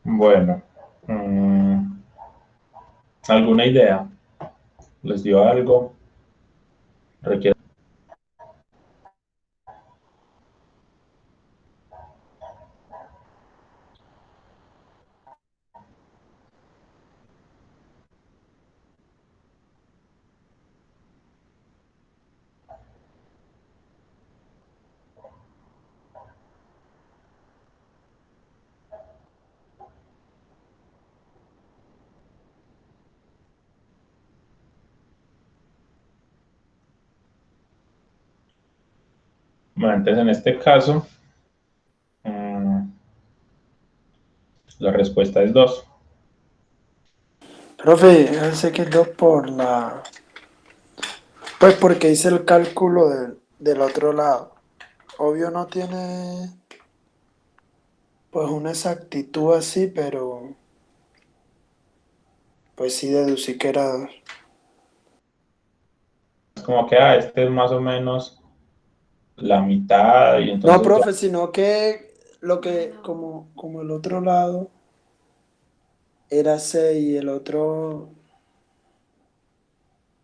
Speaker 1: Bueno, ¿alguna idea? ¿Les dio algo? ¿Requiere? Bueno, entonces en este caso, la respuesta es 2.
Speaker 4: Profe, él se quedó por la... Pues porque hice el cálculo del otro lado. Obvio no tiene pues una exactitud así, pero pues sí deducí que era 2.
Speaker 1: Es como que, este es más o menos la mitad y
Speaker 4: No,
Speaker 1: entonces ya.
Speaker 4: profe, sino que lo que, como el otro lado era 6 y el otro,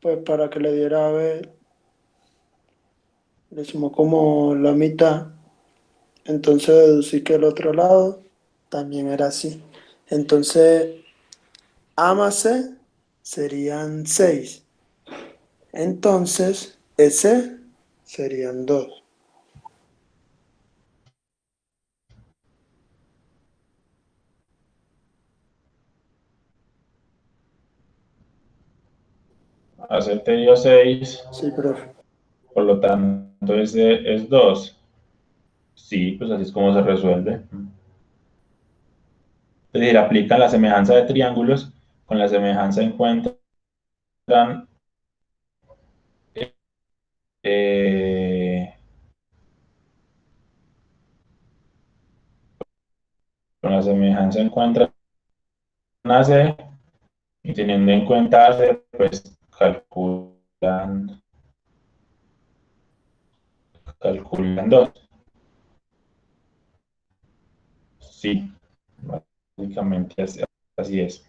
Speaker 4: pues para que le diera a ver, le sumó como la mitad. Entonces deducí que el otro lado también era así. Entonces, A más C serían 6. Entonces, S serían 2.
Speaker 1: Hacerte dio 6,
Speaker 4: Sí, profe.
Speaker 1: por lo tanto ese es 2. Sí, pues así es como se resuelve. Es decir, aplican la semejanza de triángulos, con la semejanza encuentran eh, con la semejanza encuentran AC y teniendo en cuenta AC, pues calculan 2. Sí, básicamente así es.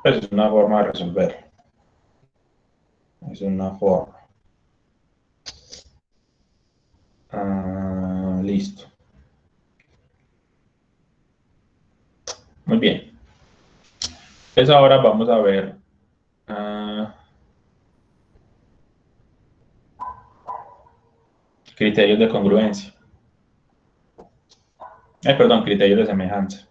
Speaker 1: Pues es una forma de resolver. Es una forma. Listo. Muy bien. Entonces ahora vamos a ver criterios de congruencia. Perdón, criterios de semejanza.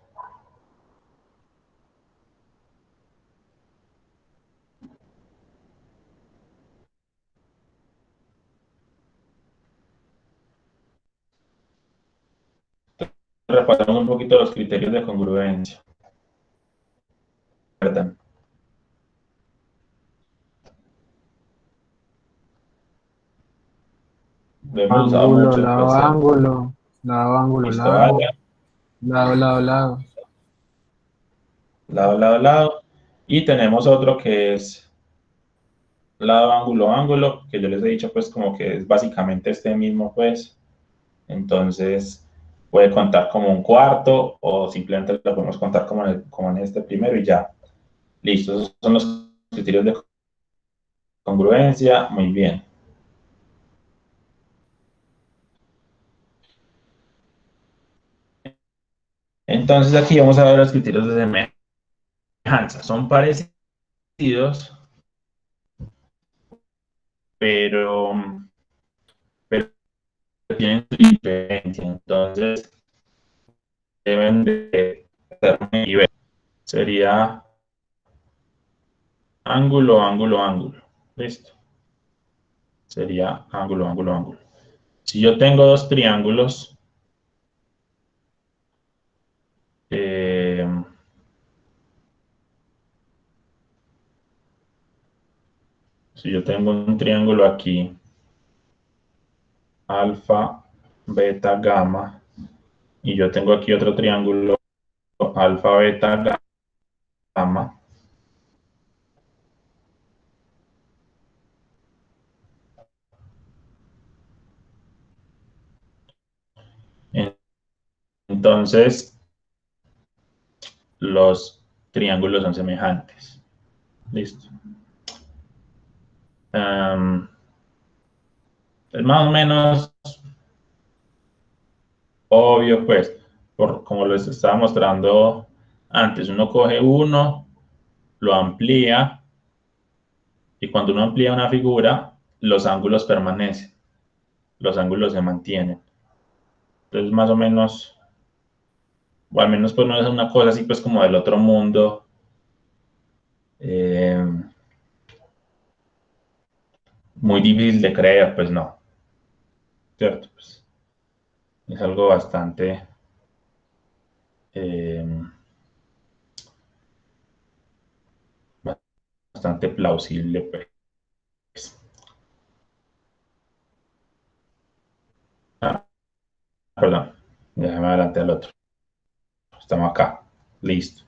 Speaker 1: Repasamos un poquito los criterios de congruencia. ¿Verdad? Lo hemos usado
Speaker 3: Ángulo,
Speaker 1: mucho
Speaker 3: lado,
Speaker 1: después.
Speaker 3: ángulo, lado, ángulo,
Speaker 1: Listo,
Speaker 3: lado,
Speaker 1: vale.
Speaker 3: lado, lado, lado.
Speaker 1: Lado, lado, lado. Y tenemos otro que es lado, ángulo, ángulo, que yo les he dicho pues como que es básicamente este mismo pues. Entonces puede contar como un cuarto o simplemente lo podemos contar como en este primero y ya. Listo, esos son los criterios de congruencia. Muy bien. Entonces aquí vamos a ver los criterios de semejanza. Son parecidos, pero, pero tienen su diferencia. Entonces deben de ser un nivel. Sería ángulo, ángulo, ángulo. Listo. Sería ángulo, ángulo, ángulo. Si yo tengo dos triángulos, eh, si yo tengo un triángulo aquí, alfa, beta, gamma, y yo tengo aquí otro triángulo, alfa, beta, gamma, entonces los triángulos son semejantes. Listo. Es más o menos obvio, pues, como les estaba mostrando antes, uno coge uno, lo amplía, y cuando uno amplía una figura, los ángulos permanecen, los ángulos se mantienen. Entonces, más o menos, o al menos pues no es una cosa así pues como del otro mundo, muy difícil de creer, pues no, ¿cierto? Pues, es algo bastante eh, bastante plausible, pues. Ah, perdón, déjame adelante al otro. Estamos acá, listo.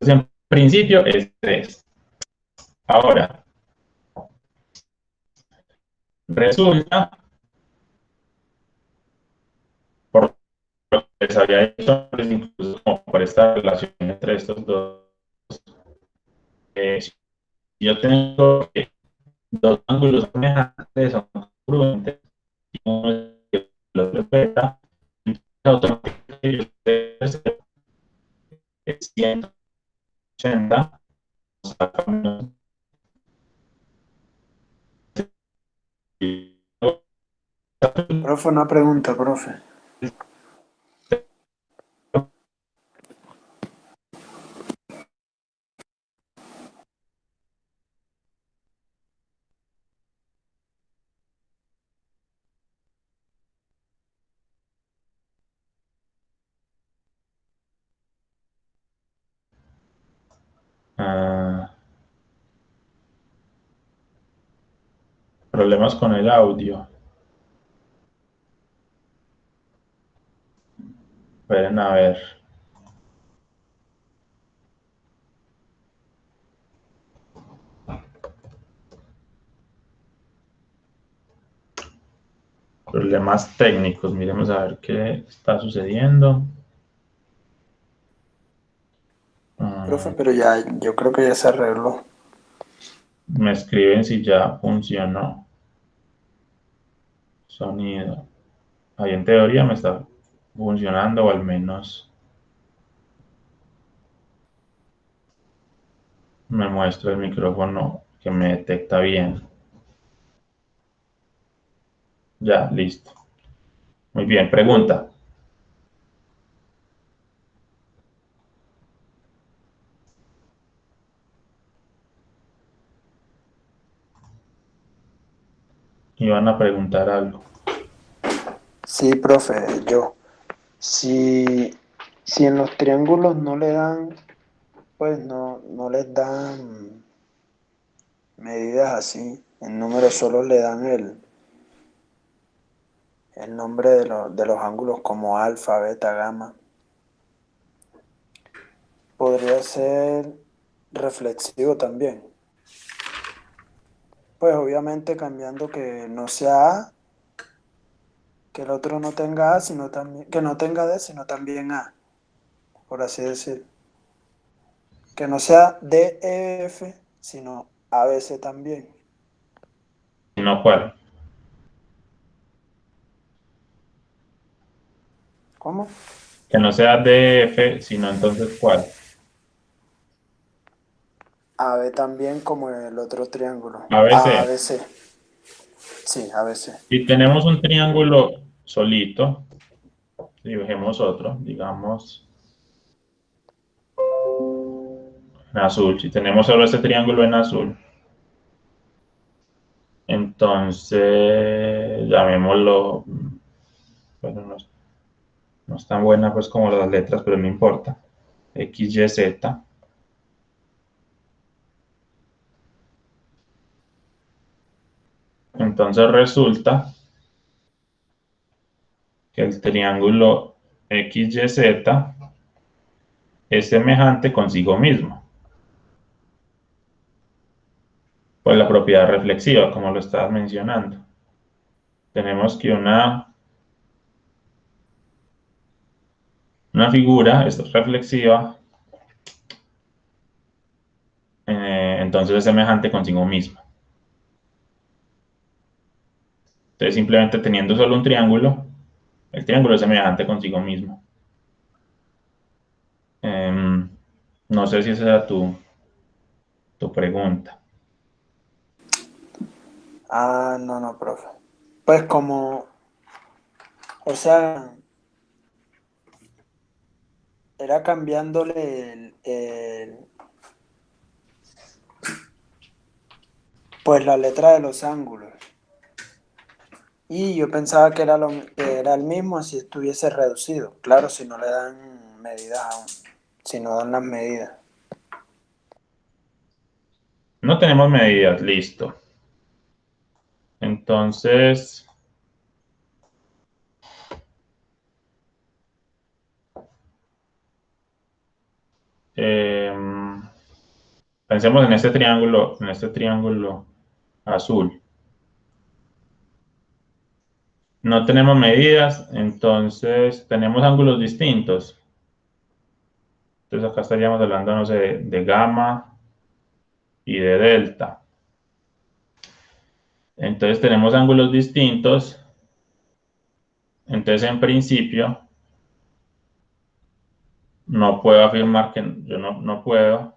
Speaker 1: Entonces, en principio es 3. Ahora, resulta, por lo que les había dicho, pues, incluso como por esta relación entre estos dos, si yo tengo que dos ángulos semejantes son congruentes, y uno es el otro es beta, automáticamente es 180,
Speaker 4: Profe, una pregunta, profe.
Speaker 1: problemas con el audio. Esperen a ver. Problemas técnicos. Miremos a ver qué está sucediendo.
Speaker 4: Profe, pero ya, yo creo que ya se arregló.
Speaker 1: Me escriben si ya funcionó. Sonido. Ahí en teoría me está funcionando, o al menos me muestra el micrófono que me detecta bien. Ya, listo. Muy bien, pregunta. Iban a preguntar algo.
Speaker 4: Sí, profe, yo. Si en los triángulos no le dan, pues no les dan medidas así, en números solo le dan el nombre de los ángulos como alfa, beta, gamma. Podría ser reflexivo también. Pues obviamente cambiando que no sea A, que el otro no tenga A, sino también, que no tenga D, sino también A, por así decir. Que no sea DEF, sino ABC también.
Speaker 1: Si no, ¿cuál?
Speaker 4: ¿Cómo?
Speaker 1: Que no sea DF, sino entonces ¿cuál?
Speaker 4: AB también como el otro triángulo.
Speaker 1: ABC.
Speaker 4: ABC. Sí, ABC.
Speaker 1: Si tenemos un triángulo solito, dibujemos otro, digamos en azul. Si tenemos solo este triángulo en azul, entonces llamémoslo, bueno, no es tan buena pues como las letras, pero no importa. XYZ. Entonces resulta que el triángulo XYZ es semejante consigo mismo. Pues la propiedad reflexiva, como lo estabas mencionando. Tenemos que una una figura es reflexiva, entonces es semejante consigo misma. Entonces, simplemente teniendo solo un triángulo, el triángulo es semejante consigo mismo. No sé si esa era tu pregunta.
Speaker 4: Ah, no, profe. Pues como, o sea, era cambiándole pues la letra de los ángulos. Y yo pensaba que que era el mismo si estuviese reducido. Claro, si no le dan medidas aún. Si no dan las medidas.
Speaker 1: No tenemos medidas, listo. Entonces, pensemos en este triángulo azul. No tenemos medidas, entonces tenemos ángulos distintos. Entonces acá estaríamos hablando, no sé, de gamma y de delta. Entonces tenemos ángulos distintos. Entonces en principio no puedo afirmar que yo no puedo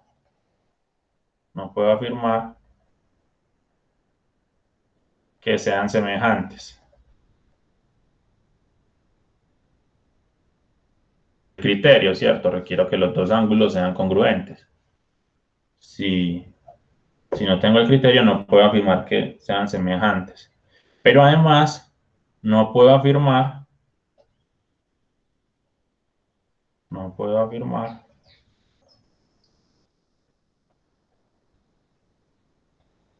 Speaker 1: afirmar que sean semejantes. Criterio, ¿cierto? Requiero que los dos ángulos sean congruentes. Si no tengo el criterio, no puedo afirmar que sean semejantes. Pero además, no puedo afirmar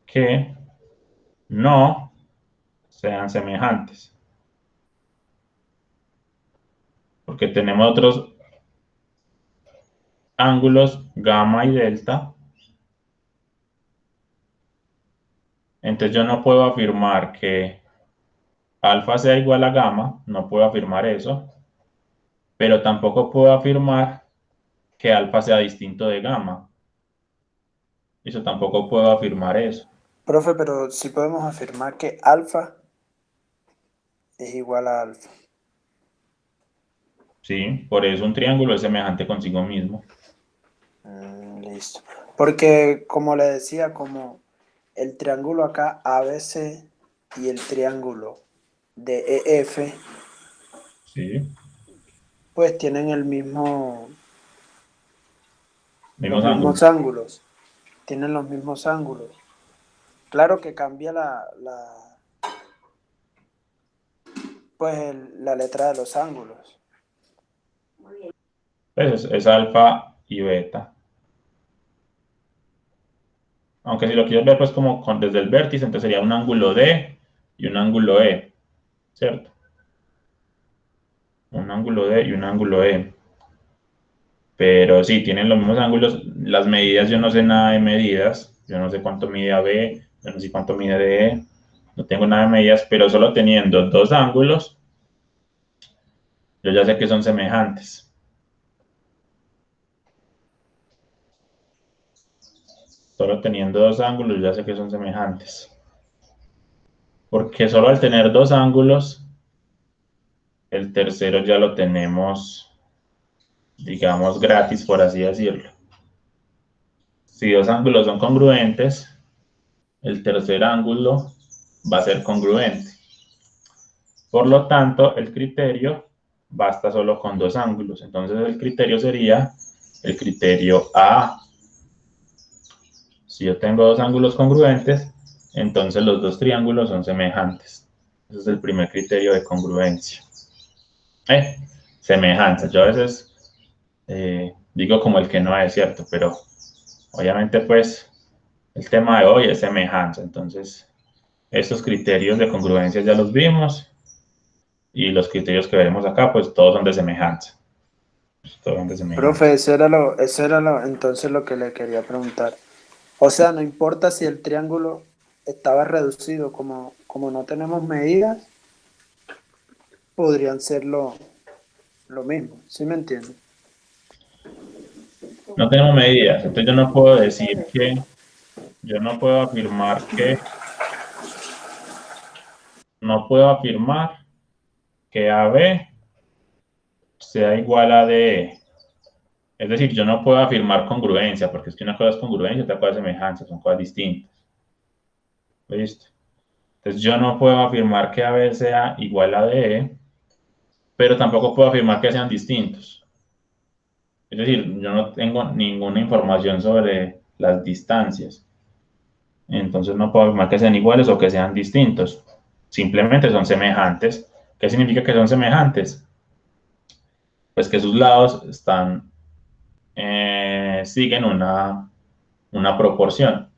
Speaker 1: que no sean semejantes. Porque tenemos otros ángulos, gamma y delta. Entonces yo no puedo afirmar que alfa sea igual a gamma, no puedo afirmar eso, pero tampoco puedo afirmar que alfa sea distinto de gamma. Eso tampoco puedo afirmar eso.
Speaker 4: Profe, pero sí podemos afirmar que alfa es igual a alfa.
Speaker 1: Sí, por eso un triángulo es semejante consigo mismo.
Speaker 4: Listo. Porque, como le decía, como el triángulo acá ABC y el triángulo DEF,
Speaker 1: Sí,
Speaker 4: pues tienen el mismo, los
Speaker 1: mismos
Speaker 4: mismos
Speaker 1: ángulos.
Speaker 4: ángulos. Tienen los mismos ángulos. Claro que cambia la letra de los ángulos.
Speaker 1: Pues es alfa y beta. Aunque si lo quieres ver pues como desde el vértice, entonces sería un ángulo D y un ángulo E, ¿cierto? Un ángulo D y un ángulo E. Pero sí, tienen los mismos ángulos. Las medidas, yo no sé nada de medidas. Yo no sé cuánto mide AB, yo no sé cuánto mide DE. No tengo nada de medidas, pero solo teniendo dos ángulos, yo ya sé que son semejantes. Solo teniendo dos ángulos, ya sé que son semejantes. Porque solo al tener dos ángulos, el tercero ya lo tenemos, digamos, gratis, por así decirlo. Si dos ángulos son congruentes, el tercer ángulo va a ser congruente. Por lo tanto, el criterio basta solo con dos ángulos. Entonces, el criterio sería el criterio A. Si yo tengo dos ángulos congruentes, entonces los dos triángulos son semejantes. Ese es el primer criterio de congruencia. Semejanza. Yo a veces digo como el que no es cierto, pero obviamente pues el tema de hoy es semejanza. Entonces, estos criterios de congruencia ya los vimos y los criterios que veremos acá pues todos son de semejanza. Todos son de semejanza.
Speaker 4: Profe, entonces lo que le quería preguntar. O sea, no importa si el triángulo estaba reducido, como no tenemos medidas, podrían serlo lo mismo, ¿sí me entiendes?
Speaker 1: No tenemos medidas, entonces yo no puedo decir que, yo no puedo afirmar que AB sea igual a DE. Es decir, yo no puedo afirmar congruencia, porque es que una cosa es congruencia y otra cosa es semejanza, son cosas distintas. ¿Listo? Entonces yo no puedo afirmar que AB sea igual a DE, pero tampoco puedo afirmar que sean distintos. Es decir, yo no tengo ninguna información sobre las distancias. Entonces no puedo afirmar que sean iguales o que sean distintos. Simplemente son semejantes. ¿Qué significa que son semejantes? Pues que sus lados siguen una proporción.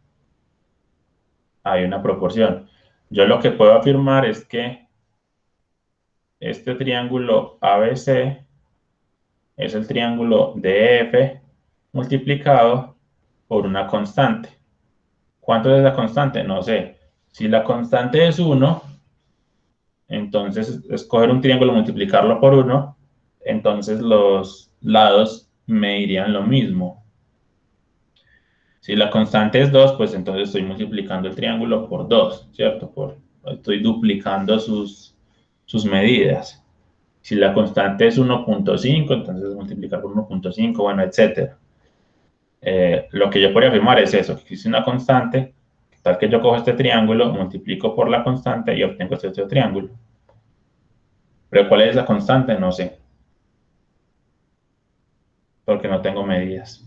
Speaker 1: Hay una proporción. Yo lo que puedo afirmar es que este triángulo ABC es el triángulo DF multiplicado por una constante. ¿Cuánto es la constante? No sé. Si la constante es 1, entonces escoger un triángulo, multiplicarlo por 1, entonces los lados me irían lo mismo. Si la constante es 2, pues entonces estoy multiplicando el triángulo por 2, ¿cierto? Estoy duplicando sus medidas. Si la constante es 1.5, entonces multiplicar por 1.5, bueno, etc. Lo que yo podría afirmar es eso, que existe una constante, tal que yo cojo este triángulo, multiplico por la constante y obtengo este otro triángulo. Pero ¿cuál es la constante? No sé. Porque no tengo medidas.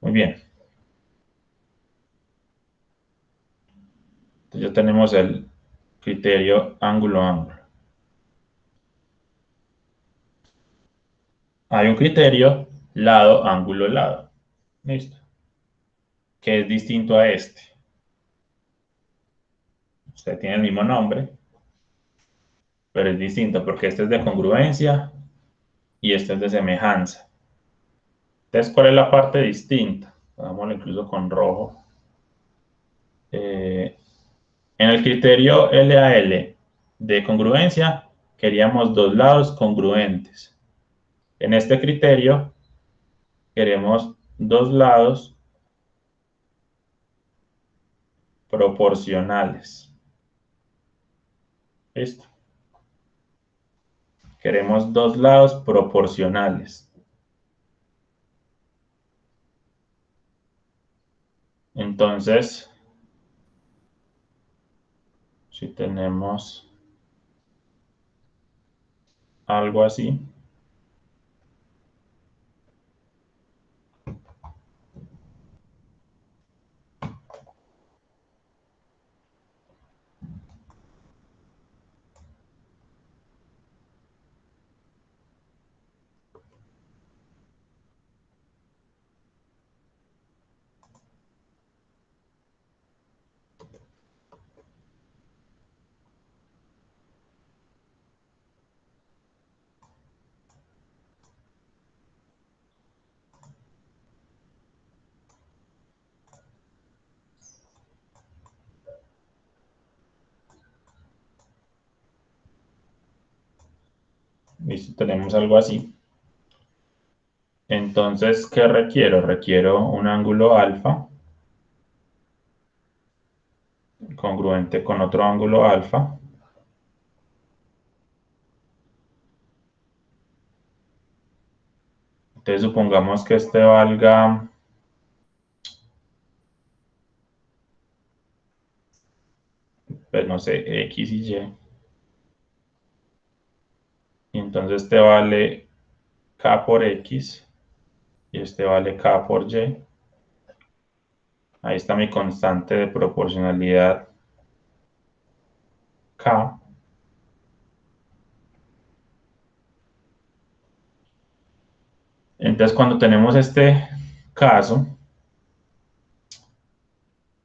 Speaker 1: Muy bien. Entonces ya tenemos el criterio ángulo-ángulo. Hay un criterio lado, ángulo, lado. Listo. Que es distinto a este. Usted tiene el mismo nombre, pero es distinto porque este es de congruencia y este es de semejanza. Entonces, ¿cuál es la parte distinta? Hagámoslo incluso con rojo. En el criterio LAL de congruencia, queríamos dos lados congruentes. En este criterio, queremos dos lados proporcionales. ¿Listo? Queremos dos lados proporcionales. Entonces, si tenemos algo así, listo, tenemos algo así. Entonces, ¿qué requiero? Requiero un ángulo alfa congruente con otro ángulo alfa. Entonces, supongamos que este valga, pues no sé, X y Y. Y entonces este vale K por X y este vale K por Y. Ahí está mi constante de proporcionalidad K. Entonces, cuando tenemos este caso,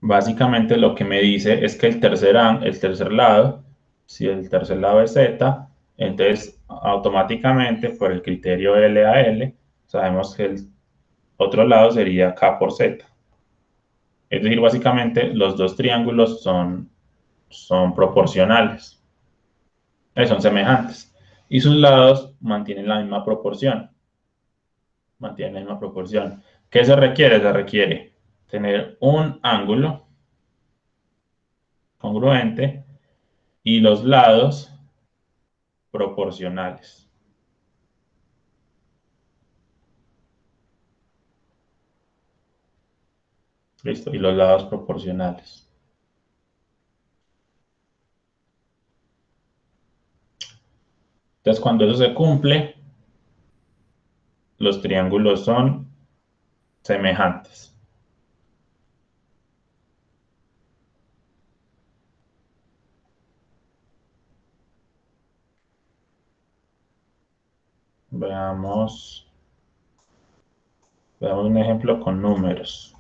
Speaker 1: básicamente lo que me dice es que el tercer lado, si el tercer lado es Z, entonces automáticamente por el criterio LAL sabemos que el otro lado sería K por Z. Es decir, básicamente los dos triángulos son proporcionales, son semejantes. Y sus lados mantienen la misma proporción. Mantienen la misma proporción. ¿Qué se requiere? Se requiere tener un ángulo congruente y los lados proporcionales. Listo, y los lados proporcionales. Entonces, cuando eso se cumple, los triángulos son semejantes. Veamos un ejemplo con números.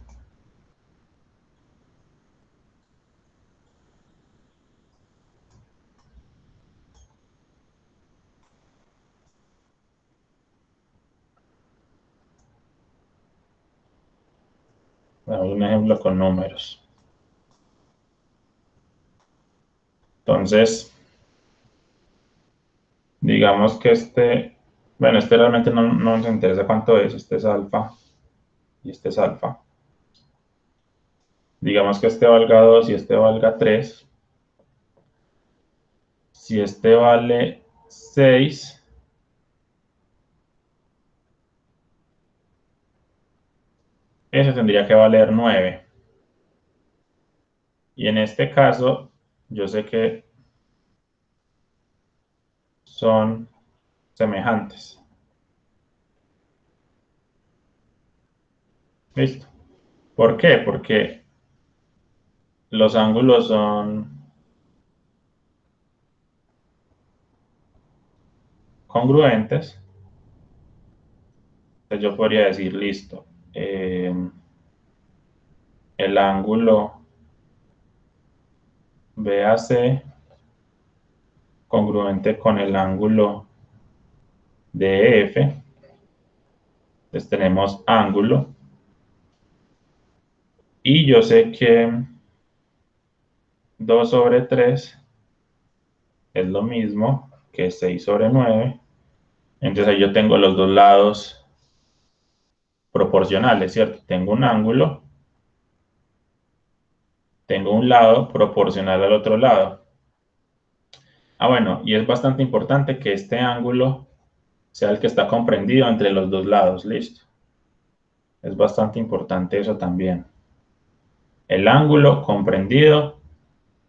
Speaker 1: Veamos un ejemplo con números. Entonces, digamos que este realmente no nos interesa cuánto es, este es alfa y este es alfa. Digamos que este valga 2 y este valga 3. Si este vale 6, ese tendría que valer 9. Y en este caso, yo sé que son semejantes. ¿Listo? ¿Por qué? Porque los ángulos son congruentes. Entonces yo podría decir, listo, el ángulo BAC congruente con el ángulo DF. Entonces tenemos ángulo. Y yo sé que 2 sobre 3 es lo mismo que 6 sobre 9. Entonces ahí yo tengo los dos lados proporcionales, ¿cierto? Tengo un ángulo, tengo un lado proporcional al otro lado. Bueno, y es bastante importante que este ángulo sea el que está comprendido entre los dos lados, ¿listo? Es bastante importante eso también. El ángulo comprendido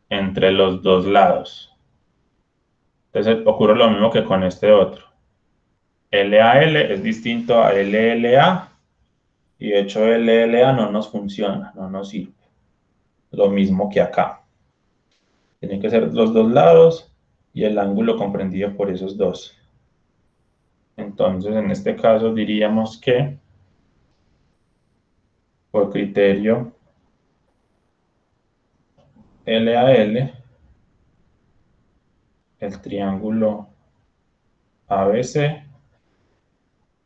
Speaker 1: entre los dos lados. Entonces ocurre lo mismo que con este otro. LAL es distinto a LLA y de hecho LLA no nos funciona, no nos sirve. Lo mismo que acá. Tienen que ser los dos lados y el ángulo comprendido por esos dos. Entonces, en este caso diríamos que por criterio LAL, el triángulo ABC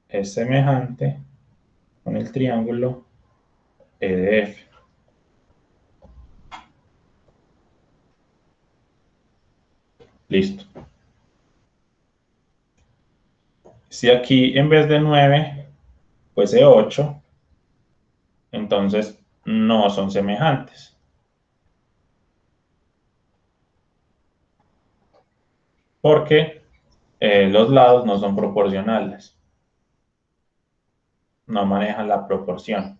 Speaker 1: es semejante con el triángulo EDF. Listo. Si aquí en vez de 9 fuese 8, entonces no son semejantes. Porque los lados no son proporcionales. No manejan la proporción.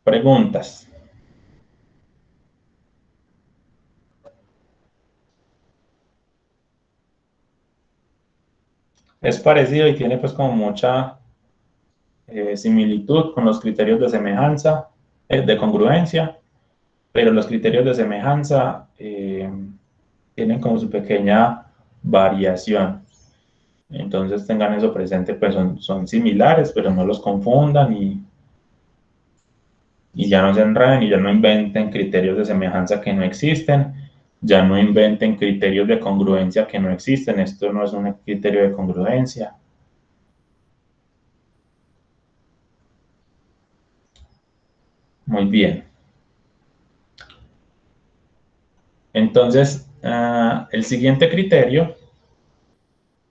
Speaker 1: Preguntas. Es parecido y tiene pues como mucha similitud con los criterios de semejanza, de congruencia, pero los criterios de semejanza tienen como su pequeña variación. Entonces tengan eso presente, pues son similares, pero no los confundan y ya no se enreden y ya no inventen criterios de semejanza que no existen, ya no inventen criterios de congruencia que no existen. Esto no es un criterio de congruencia. Muy bien. Entonces, el siguiente criterio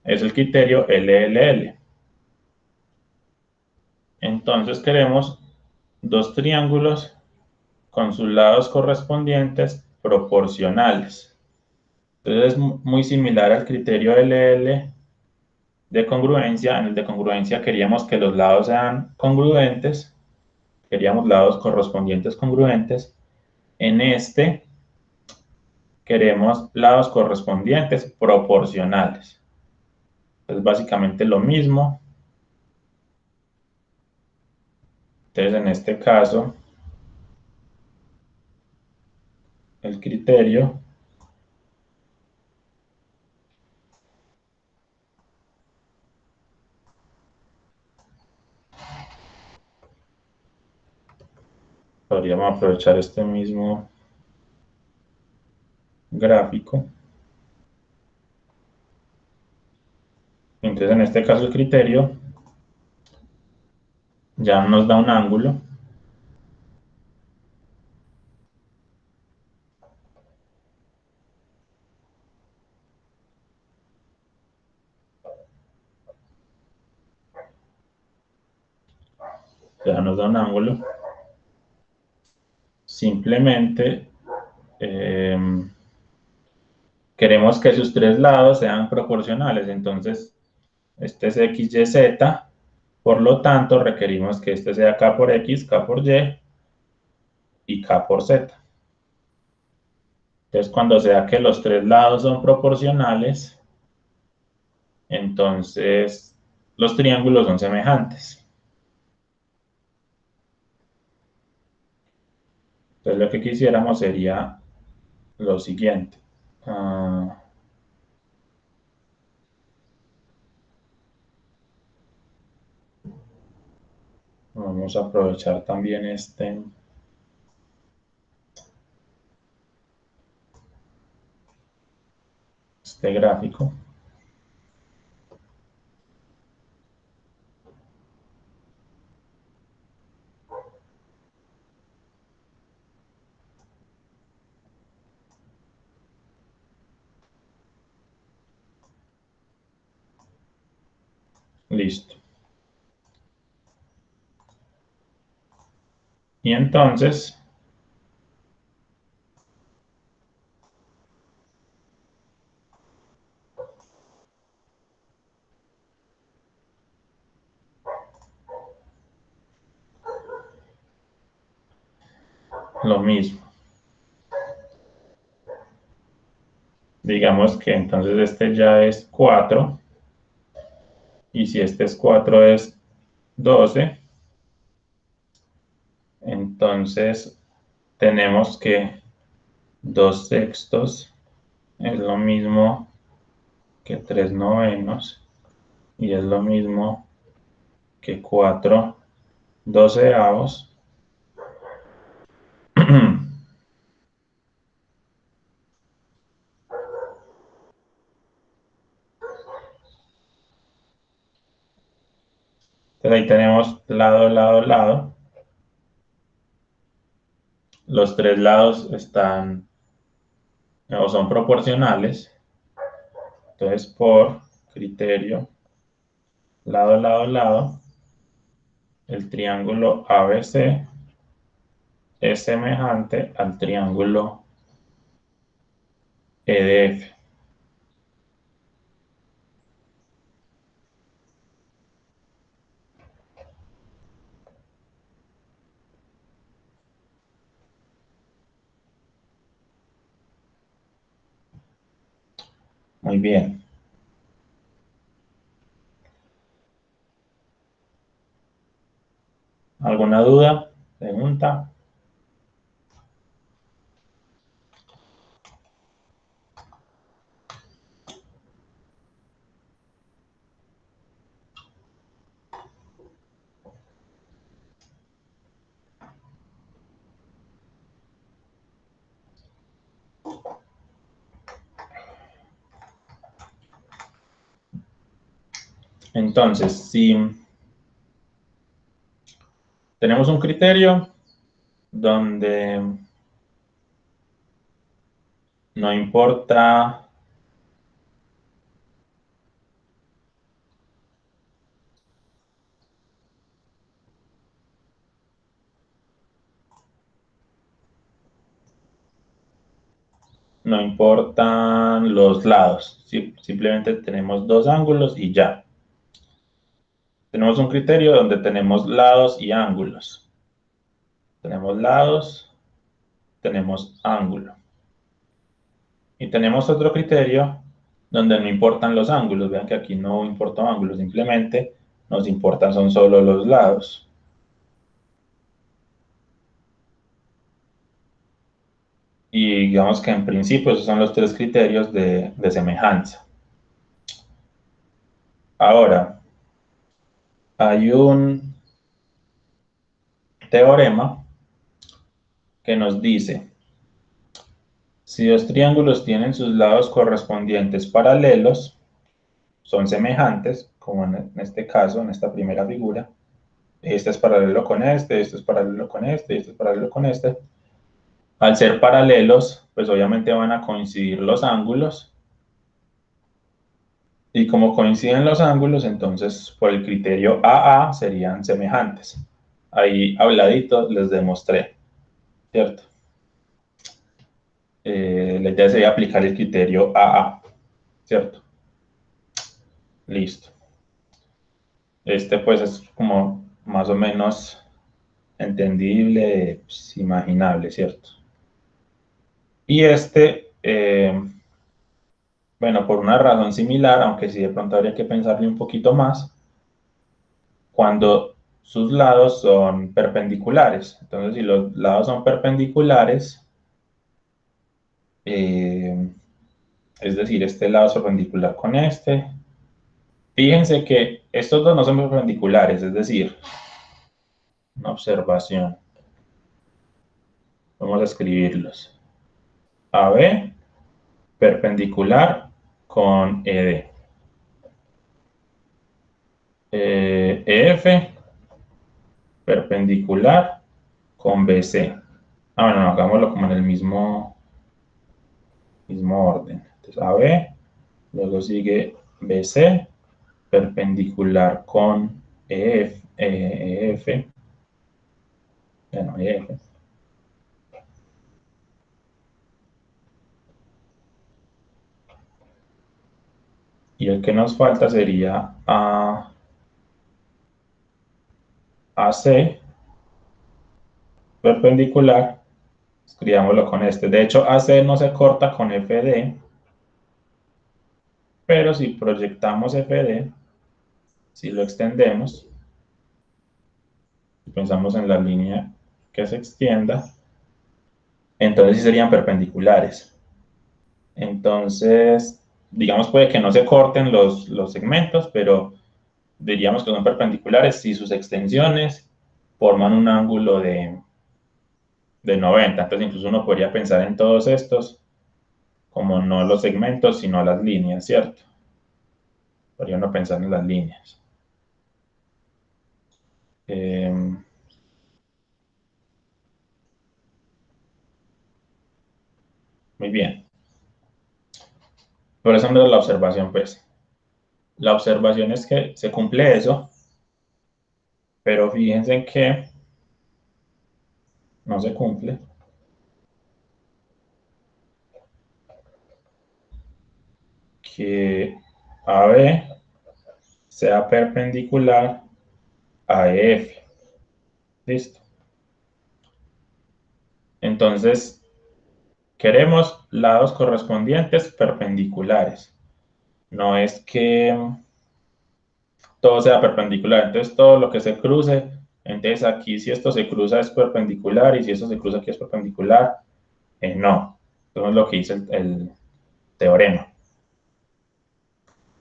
Speaker 1: es el criterio LLL. Entonces queremos dos triángulos con sus lados correspondientes proporcionales. Entonces es muy similar al criterio LL de congruencia. En el de congruencia queríamos que los lados sean congruentes, queríamos lados correspondientes congruentes. En este queremos lados correspondientes proporcionales. Es básicamente lo mismo. Entonces en este caso el criterio podríamos aprovechar este mismo gráfico. Entonces en este caso el criterio ya nos da un ángulo. Ya nos da un ángulo. Simplemente queremos que sus tres lados sean proporcionales. Entonces, este es x, y, z. Por lo tanto, requerimos que este sea k por x, k por y k por z. Entonces, cuando sea que los tres lados son proporcionales, entonces los triángulos son semejantes. Entonces, lo que quisiéramos sería lo siguiente. Vamos a aprovechar también este gráfico. Listo. Y entonces, lo mismo. Digamos que entonces este ya es 4. Y si este es 4 es 12. Entonces tenemos que 2 sextos es lo mismo que 3 novenos. Y es lo mismo que 4 doceavos. Entonces ahí tenemos lado, lado, lado. Los tres lados están o son proporcionales. Entonces por criterio, lado, lado, lado, el triángulo ABC es semejante al triángulo EDF. Muy bien. ¿Alguna duda? ¿Pregunta? Entonces, si tenemos un criterio donde no importa no importan los lados, simplemente tenemos dos ángulos y ya. Tenemos un criterio donde tenemos lados y ángulos. Tenemos lados, tenemos ángulo. Y tenemos otro criterio donde no importan los ángulos. Vean que aquí no importa ángulos, simplemente nos importan son solo los lados. Y digamos que en principio esos son los tres criterios de semejanza. Ahora, hay un teorema que nos dice, si dos triángulos tienen sus lados correspondientes paralelos, son semejantes, como en este caso, en esta primera figura, este es paralelo con este es paralelo con este es paralelo con este. Al ser paralelos, pues obviamente van a coincidir los ángulos. Y como coinciden los ángulos, entonces por el criterio AA serían semejantes. Ahí habladito les demostré, ¿cierto? La idea sería aplicar el criterio AA, ¿cierto? Listo. Este pues es como más o menos entendible, pues, imaginable, ¿cierto? Y bueno, por una razón similar, aunque sí de pronto habría que pensarle un poquito más, cuando sus lados son perpendiculares. Entonces, si los lados son perpendiculares, es decir, este lado es perpendicular con este, fíjense que estos dos no son perpendiculares, es decir, una observación. Vamos a escribirlos. AB perpendicular con ED. EF perpendicular con BC. Ah, bueno, no, hagámoslo como en el mismo orden. Entonces AB, luego sigue BC perpendicular con EF, bueno, EF. Y el que nos falta sería AC perpendicular, escribámoslo con este. De hecho, AC no se corta con FD, pero si proyectamos FD, si lo extendemos, y pensamos en la línea que se extienda, entonces sí serían perpendiculares. Entonces, digamos, puede que no se corten los segmentos, pero diríamos que son perpendiculares si sus extensiones forman un ángulo de 90. Entonces, incluso uno podría pensar en todos estos como no los segmentos, sino las líneas, ¿cierto? Podría uno pensar en las líneas. Muy bien. Por eso no es la observación, pues. La observación es que se cumple eso, pero fíjense que no se cumple. Que AB sea perpendicular a EF. Listo. Entonces, queremos lados correspondientes perpendiculares. No es que todo sea perpendicular. Entonces, todo lo que se cruce, entonces aquí si esto se cruza es perpendicular y si esto se cruza aquí es perpendicular. No. Eso es lo que dice el teorema.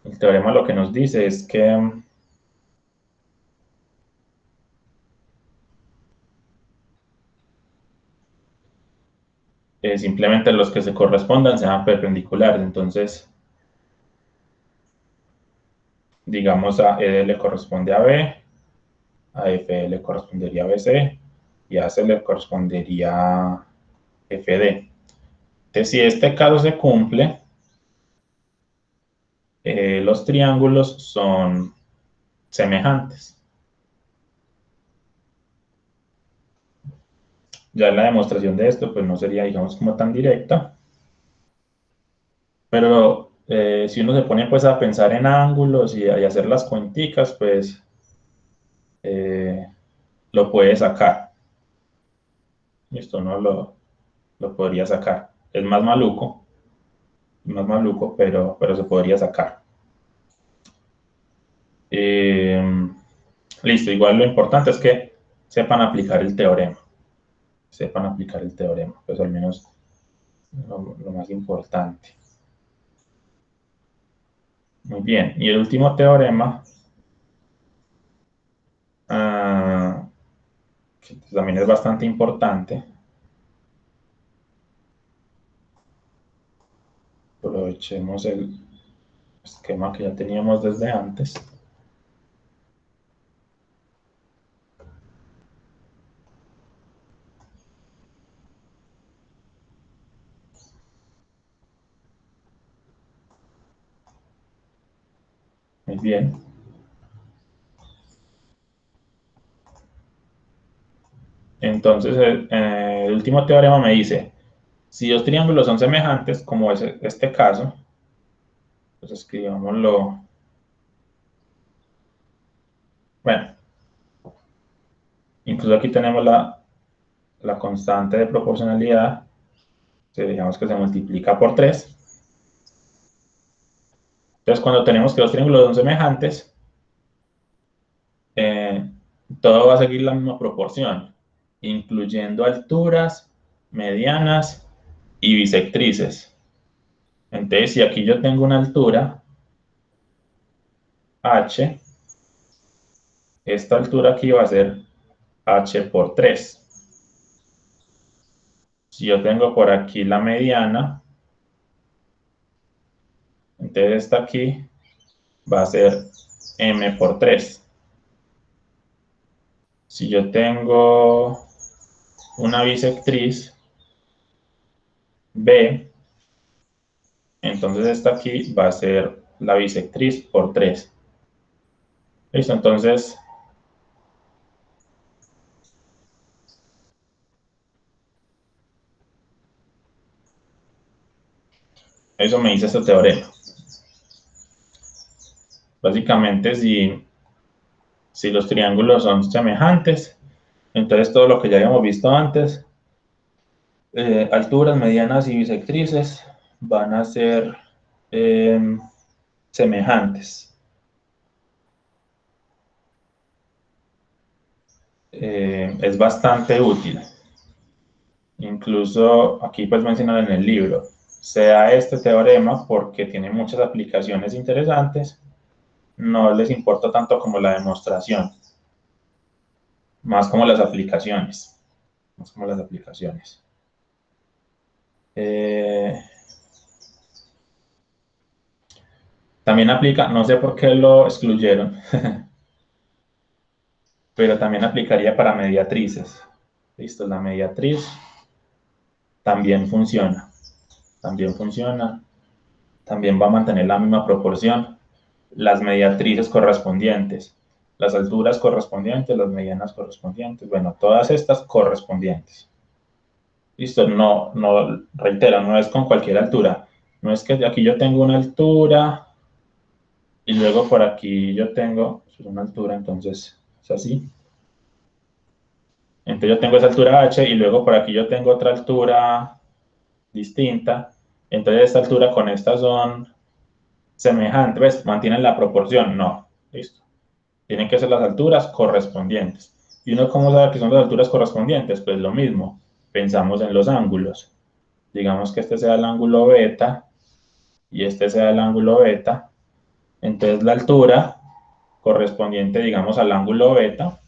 Speaker 1: El teorema lo que nos dice es que simplemente los que se correspondan sean perpendiculares. Entonces, digamos a ED le corresponde a B, a FE le correspondería a BC y a AC le correspondería a FD. Entonces, si este caso se cumple, los triángulos son semejantes. Ya la demostración de esto pues no sería, digamos, como tan directa, pero si uno se pone pues a pensar en ángulos y a hacer las cuenticas, pues lo puede sacar. Esto no lo podría sacar. Es más maluco, pero se podría sacar. Listo, igual lo importante es que sepan aplicar el teorema. Sepan aplicar el teorema, pues al menos lo más importante. Muy bien, y el último teorema, que también es bastante importante. Aprovechemos el esquema que ya teníamos desde antes. Muy bien. Entonces, el último teorema me dice, si dos triángulos son semejantes, como es este caso, pues escribámoslo. Bueno, incluso aquí tenemos la constante de proporcionalidad, que digamos que se multiplica por 3. Entonces, cuando tenemos que los triángulos son semejantes, todo va a seguir la misma proporción, incluyendo alturas, medianas y bisectrices. Entonces, si aquí yo tengo una altura h, esta altura aquí va a ser h por 3. Si yo tengo por aquí la mediana, entonces esta aquí va a ser m por 3. Si yo tengo una bisectriz B, entonces esta aquí va a ser la bisectriz por 3. Listo, entonces eso me dice este teorema. Básicamente, si los triángulos son semejantes, entonces todo lo que ya habíamos visto antes, alturas, medianas y bisectrices, van a ser semejantes. Es bastante útil. Incluso aquí pues mencionan en el libro, sea este teorema porque tiene muchas aplicaciones interesantes, no les importa tanto como la demostración, más como las aplicaciones. Más como las aplicaciones. También aplica, no sé por qué lo excluyeron, pero también aplicaría para mediatrices. Listo, la mediatriz también funciona. También funciona. También va a mantener la misma proporción. Las mediatrices correspondientes, las alturas correspondientes, las medianas correspondientes, bueno, todas estas correspondientes. Listo, no, reitero, no es con cualquier altura. No es que aquí yo tengo una altura y luego por aquí yo tengo una altura, entonces es así. Entonces yo tengo esa altura h y luego por aquí yo tengo otra altura distinta. Entonces esta altura con esta son semejantes, ¿ves? Mantienen la proporción, no, listo. Tienen que ser las alturas correspondientes. ¿Y uno cómo sabe que son las alturas correspondientes? Pues lo mismo, pensamos en los ángulos. Digamos que este sea el ángulo beta y este sea el ángulo beta. Entonces la altura correspondiente, digamos, al ángulo beta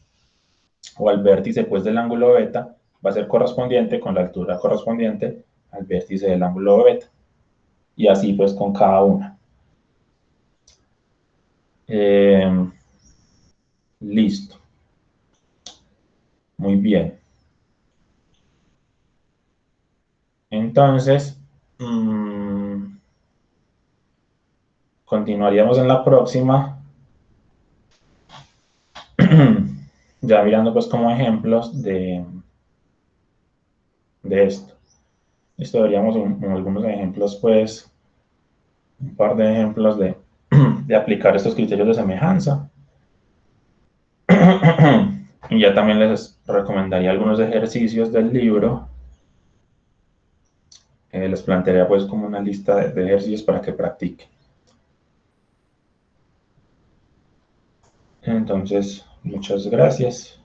Speaker 1: o al vértice pues del ángulo beta va a ser correspondiente con la altura correspondiente al vértice del ángulo beta. Y así pues con cada una. Listo. Muy bien. Entonces, continuaríamos en la próxima, ya mirando pues como ejemplos de esto. Esto veríamos algunos ejemplos, pues, un par de ejemplos de aplicar estos criterios de semejanza. Y ya también les recomendaría algunos ejercicios del libro. Les plantearía pues como una lista de ejercicios para que practiquen. Entonces, muchas gracias.